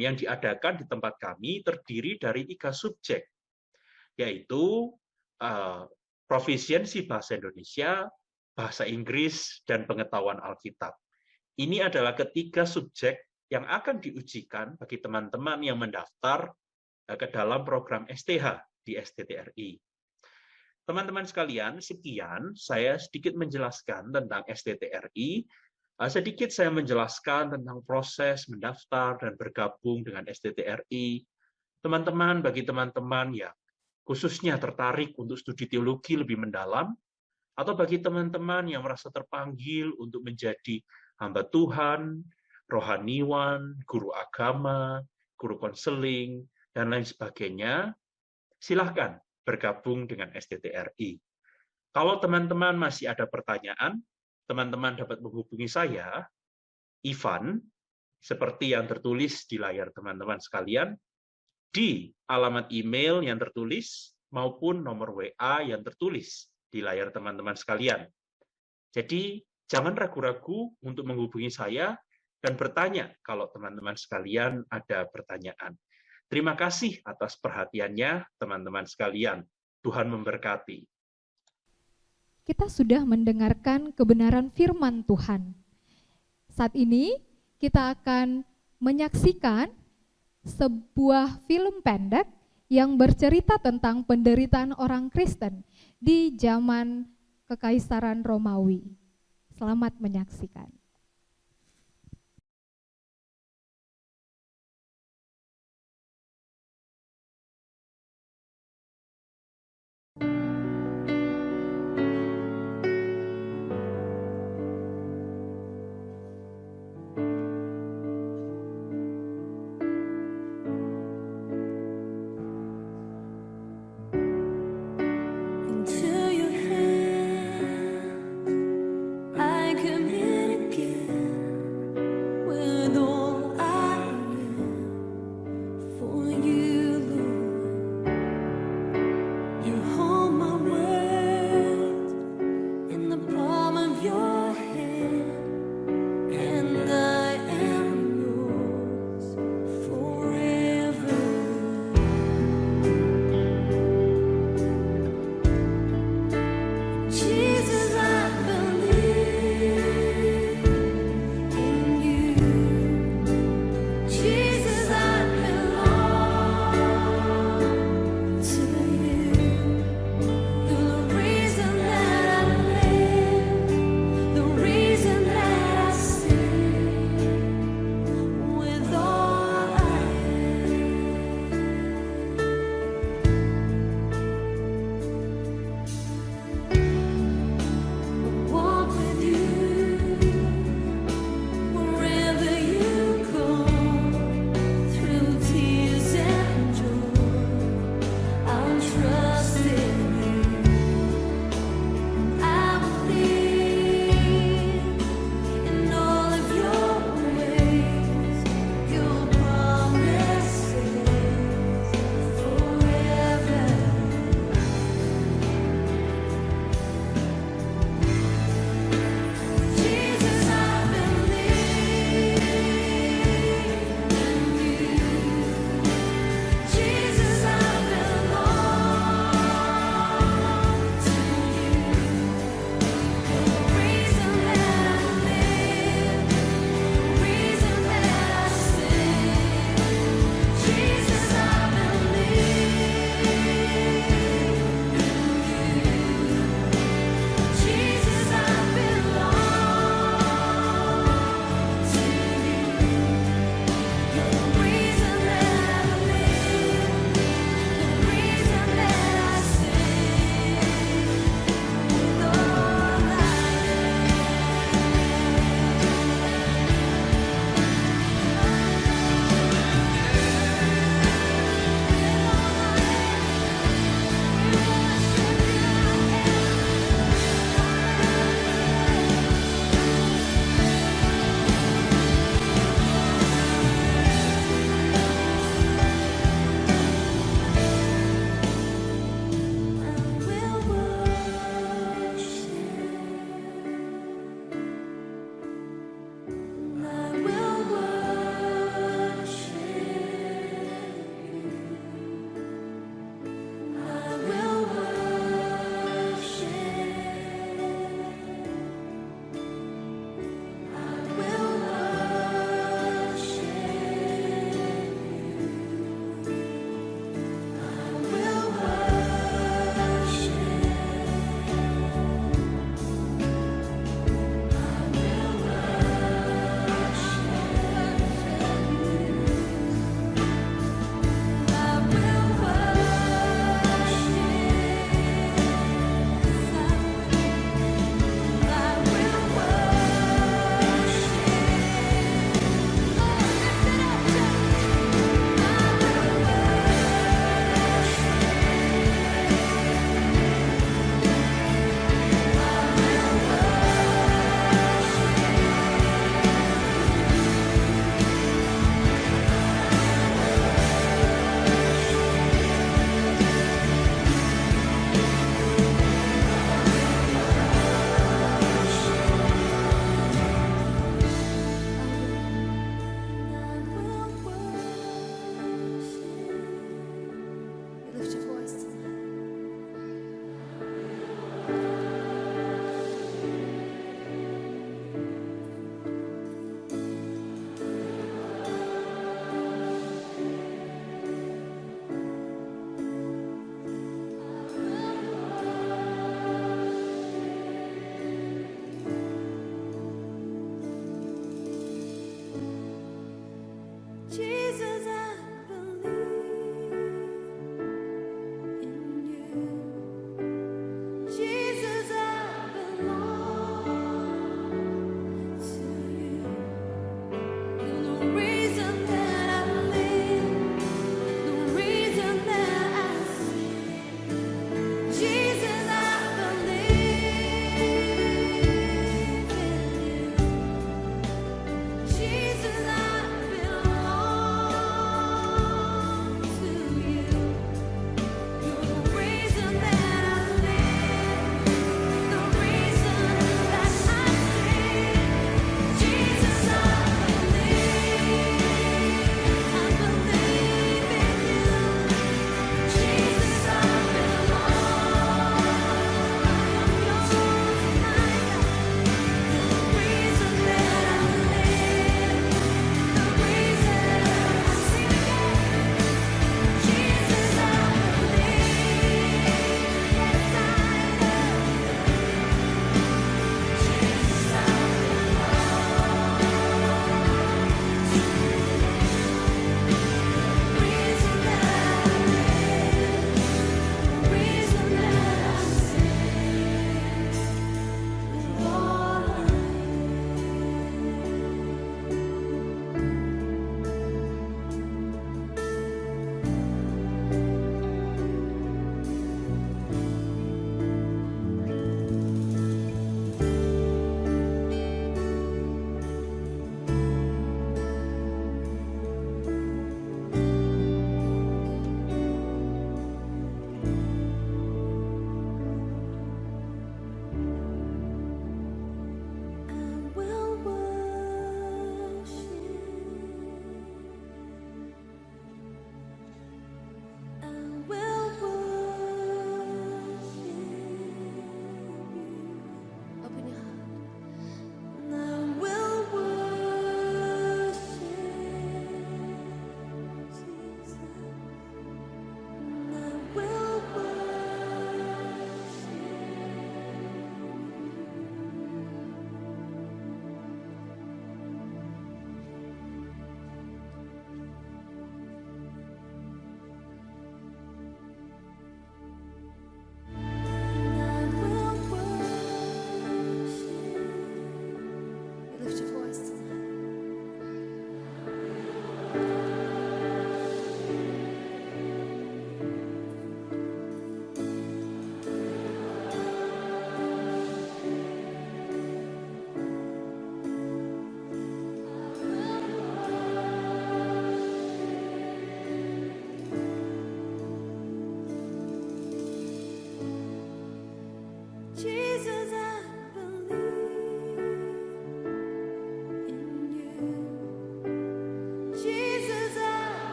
yang diadakan di tempat kami terdiri dari 3 subjek, yaitu profisiensi bahasa Indonesia, bahasa Inggris, dan pengetahuan Alkitab. Ini adalah ketiga subjek yang akan diujikan bagi teman-teman yang mendaftar ke dalam program STH di STTRI. Teman-teman sekalian, sekian saya sedikit menjelaskan tentang STTRI. Sedikit saya menjelaskan tentang proses mendaftar dan bergabung dengan STTRI. Teman-teman, bagi teman-teman yang khususnya tertarik untuk studi teologi lebih mendalam, atau bagi teman-teman yang merasa terpanggil untuk menjadi hamba Tuhan, rohaniwan, guru agama, guru konseling, dan lain sebagainya, silahkan bergabung dengan STTRI. Kalau teman-teman masih ada pertanyaan, teman-teman dapat menghubungi saya, Ivan, seperti yang tertulis di layar teman-teman sekalian, di alamat email yang tertulis maupun nomor WA yang tertulis di layar teman-teman sekalian. Jadi, jangan ragu-ragu untuk menghubungi saya dan bertanya kalau teman-teman sekalian ada pertanyaan. Terima kasih atas perhatiannya, teman-teman sekalian. Tuhan memberkati. Kita sudah mendengarkan kebenaran firman Tuhan. Saat ini kita akan menyaksikan sebuah film pendek yang bercerita tentang penderitaan orang Kristen di zaman Kekaisaran Romawi. Selamat menyaksikan. Into your hands I commit again.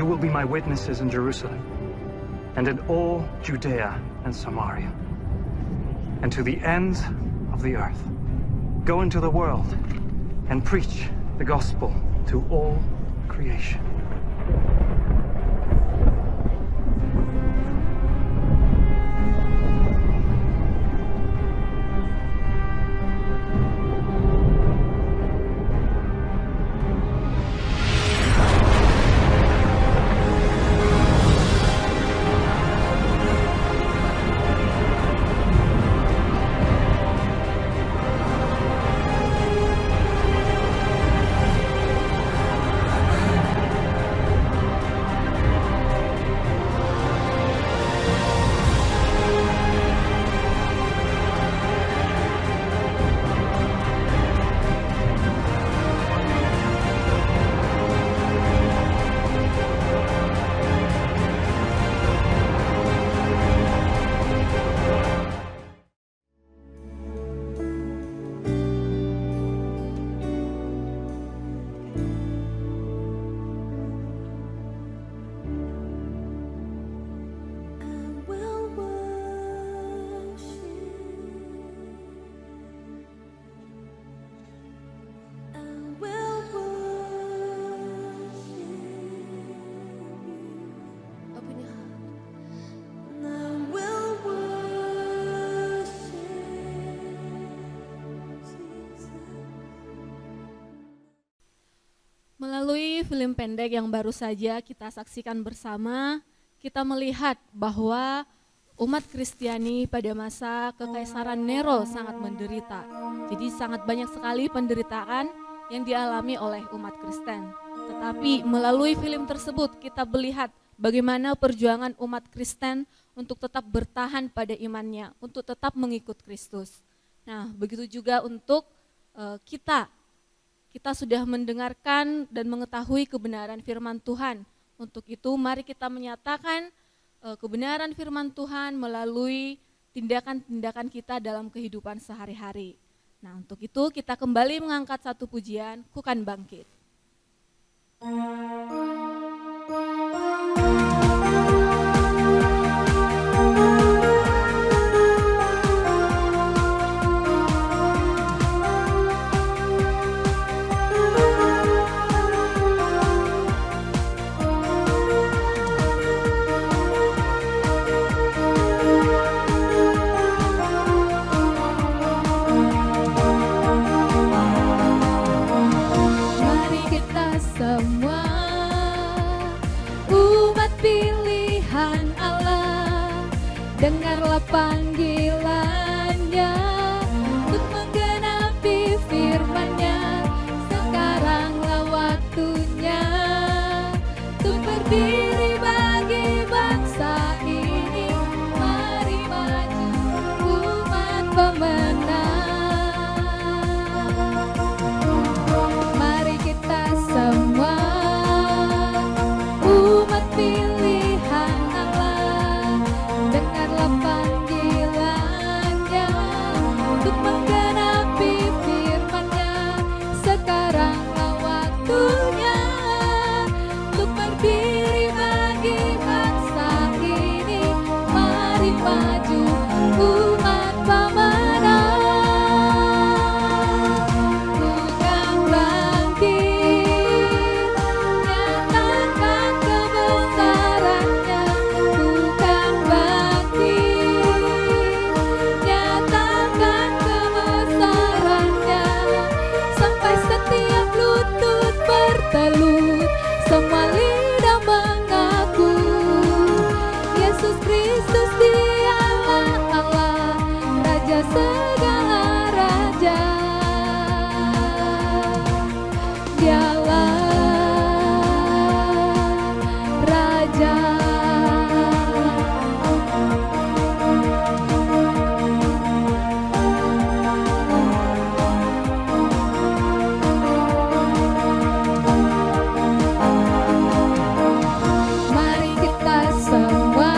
you will be my witnesses in Jerusalem and in all Judea and Samaria and to the ends of the earth. Go into the world and preach the gospel to all creation. Melalui film pendek yang baru saja kita saksikan bersama, kita melihat bahwa umat Kristiani pada masa Kekaisaran Nero sangat menderita. Jadi sangat banyak sekali penderitaan yang dialami oleh umat Kristen. Tetapi melalui film tersebut kita melihat bagaimana perjuangan umat Kristen untuk tetap bertahan pada imannya, untuk tetap mengikut Kristus. Nah, begitu juga untuk kita sudah mendengarkan dan mengetahui kebenaran firman Tuhan. Untuk itu mari kita menyatakan kebenaran firman Tuhan melalui tindakan-tindakan kita dalam kehidupan sehari-hari. Nah, untuk itu kita kembali mengangkat satu pujian, Ku Kan Bangkit. Mari kita semua umat pilihan Allah, dengarlah panggilannya untuk menggenapi firman-Nya. Sekaranglah waktunya untuk berdiri bagi bangsa ini. Mari maju umat pemenang. Mari kita semua umat pilihan Allah, dengarlah panggilannya untuk menggenapi firman-Nya. Sekaranglah waktunya untuk berdiri bagi bangsa ini. Mari maju umat pemenang. Bukan bangkit, nyatakan kebesaran-Nya. Bukan bangkit, nyatakan kebesaran-Nya. Sampai setiap lutut bertelut, semua lidah mengaku Yesus Kristus dialah Allah, Raja segala raja. Dialah Raja. Mari kita semua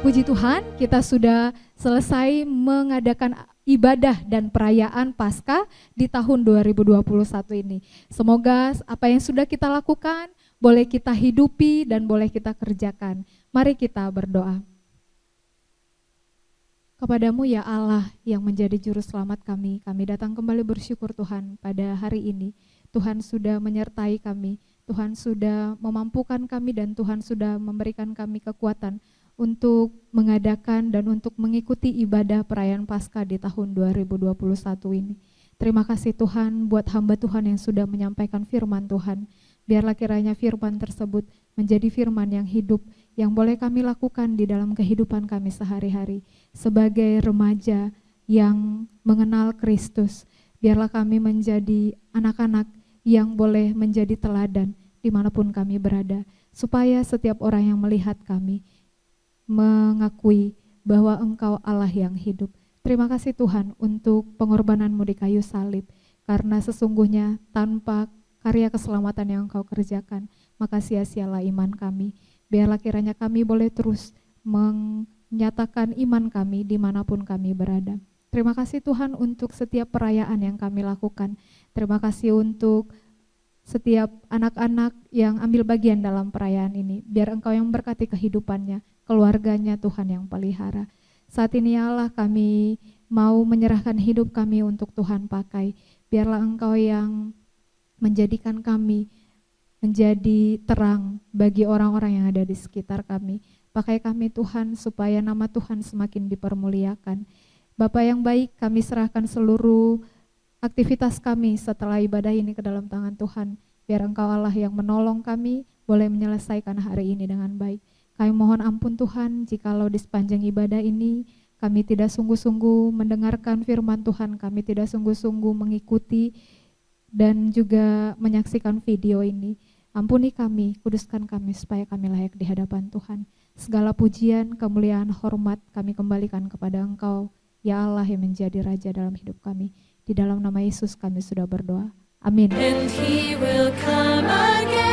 puji Tuhan, kita sudah selesai mengadakan ibadah dan perayaan Paskah di tahun 2021 ini. Semoga apa yang sudah kita lakukan boleh kita hidupi dan boleh kita kerjakan. Mari kita berdoa. Kepadamu ya Allah yang menjadi juru selamat kami datang kembali bersyukur Tuhan pada hari ini. Tuhan sudah menyertai kami, Tuhan sudah memampukan kami dan Tuhan sudah memberikan kami kekuatan untuk mengadakan dan untuk mengikuti ibadah perayaan Paskah di tahun 2021 ini. Terima kasih Tuhan buat hamba Tuhan yang sudah menyampaikan firman Tuhan. Biarlah kiranya firman tersebut menjadi firman yang hidup, yang boleh kami lakukan di dalam kehidupan kami sehari-hari. Sebagai remaja yang mengenal Kristus, biarlah kami menjadi anak-anak yang boleh menjadi teladan dimanapun kami berada. Supaya setiap orang yang melihat kami mengakui bahwa Engkau Allah yang hidup. Terima kasih Tuhan untuk pengorbanan-Mu di kayu salib, karena sesungguhnya tanpa karya keselamatan yang Engkau kerjakan, maka sia-sialah iman kami. Biarlah kiranya kami boleh terus menyatakan iman kami dimanapun kami berada. Terima kasih Tuhan untuk setiap perayaan yang kami lakukan. Terima kasih untuk setiap anak-anak yang ambil bagian dalam perayaan ini. Biar Engkau yang berkati kehidupannya, keluarganya Tuhan yang pelihara. Saat ini ya Allah, kami mau menyerahkan hidup kami untuk Tuhan pakai. Biarlah Engkau yang menjadikan kami menjadi terang bagi orang-orang yang ada di sekitar kami. Pakai kami Tuhan supaya nama Tuhan semakin dipermuliakan. Bapa yang baik, kami serahkan seluruh aktivitas kami setelah ibadah ini ke dalam tangan Tuhan. Biar Engkau Allah yang menolong kami boleh menyelesaikan hari ini dengan baik. Kami mohon ampun Tuhan jikalau di sepanjang ibadah ini kami tidak sungguh-sungguh mendengarkan firman Tuhan, kami tidak sungguh-sungguh mengikuti dan juga menyaksikan video ini. Ampuni kami, kuduskan kami supaya kami layak di hadapan Tuhan. Segala pujian, kemuliaan, hormat kami kembalikan kepada Engkau, ya Allah yang menjadi Raja dalam hidup kami. Di dalam nama Yesus kami sudah berdoa. Amin. And he will come again.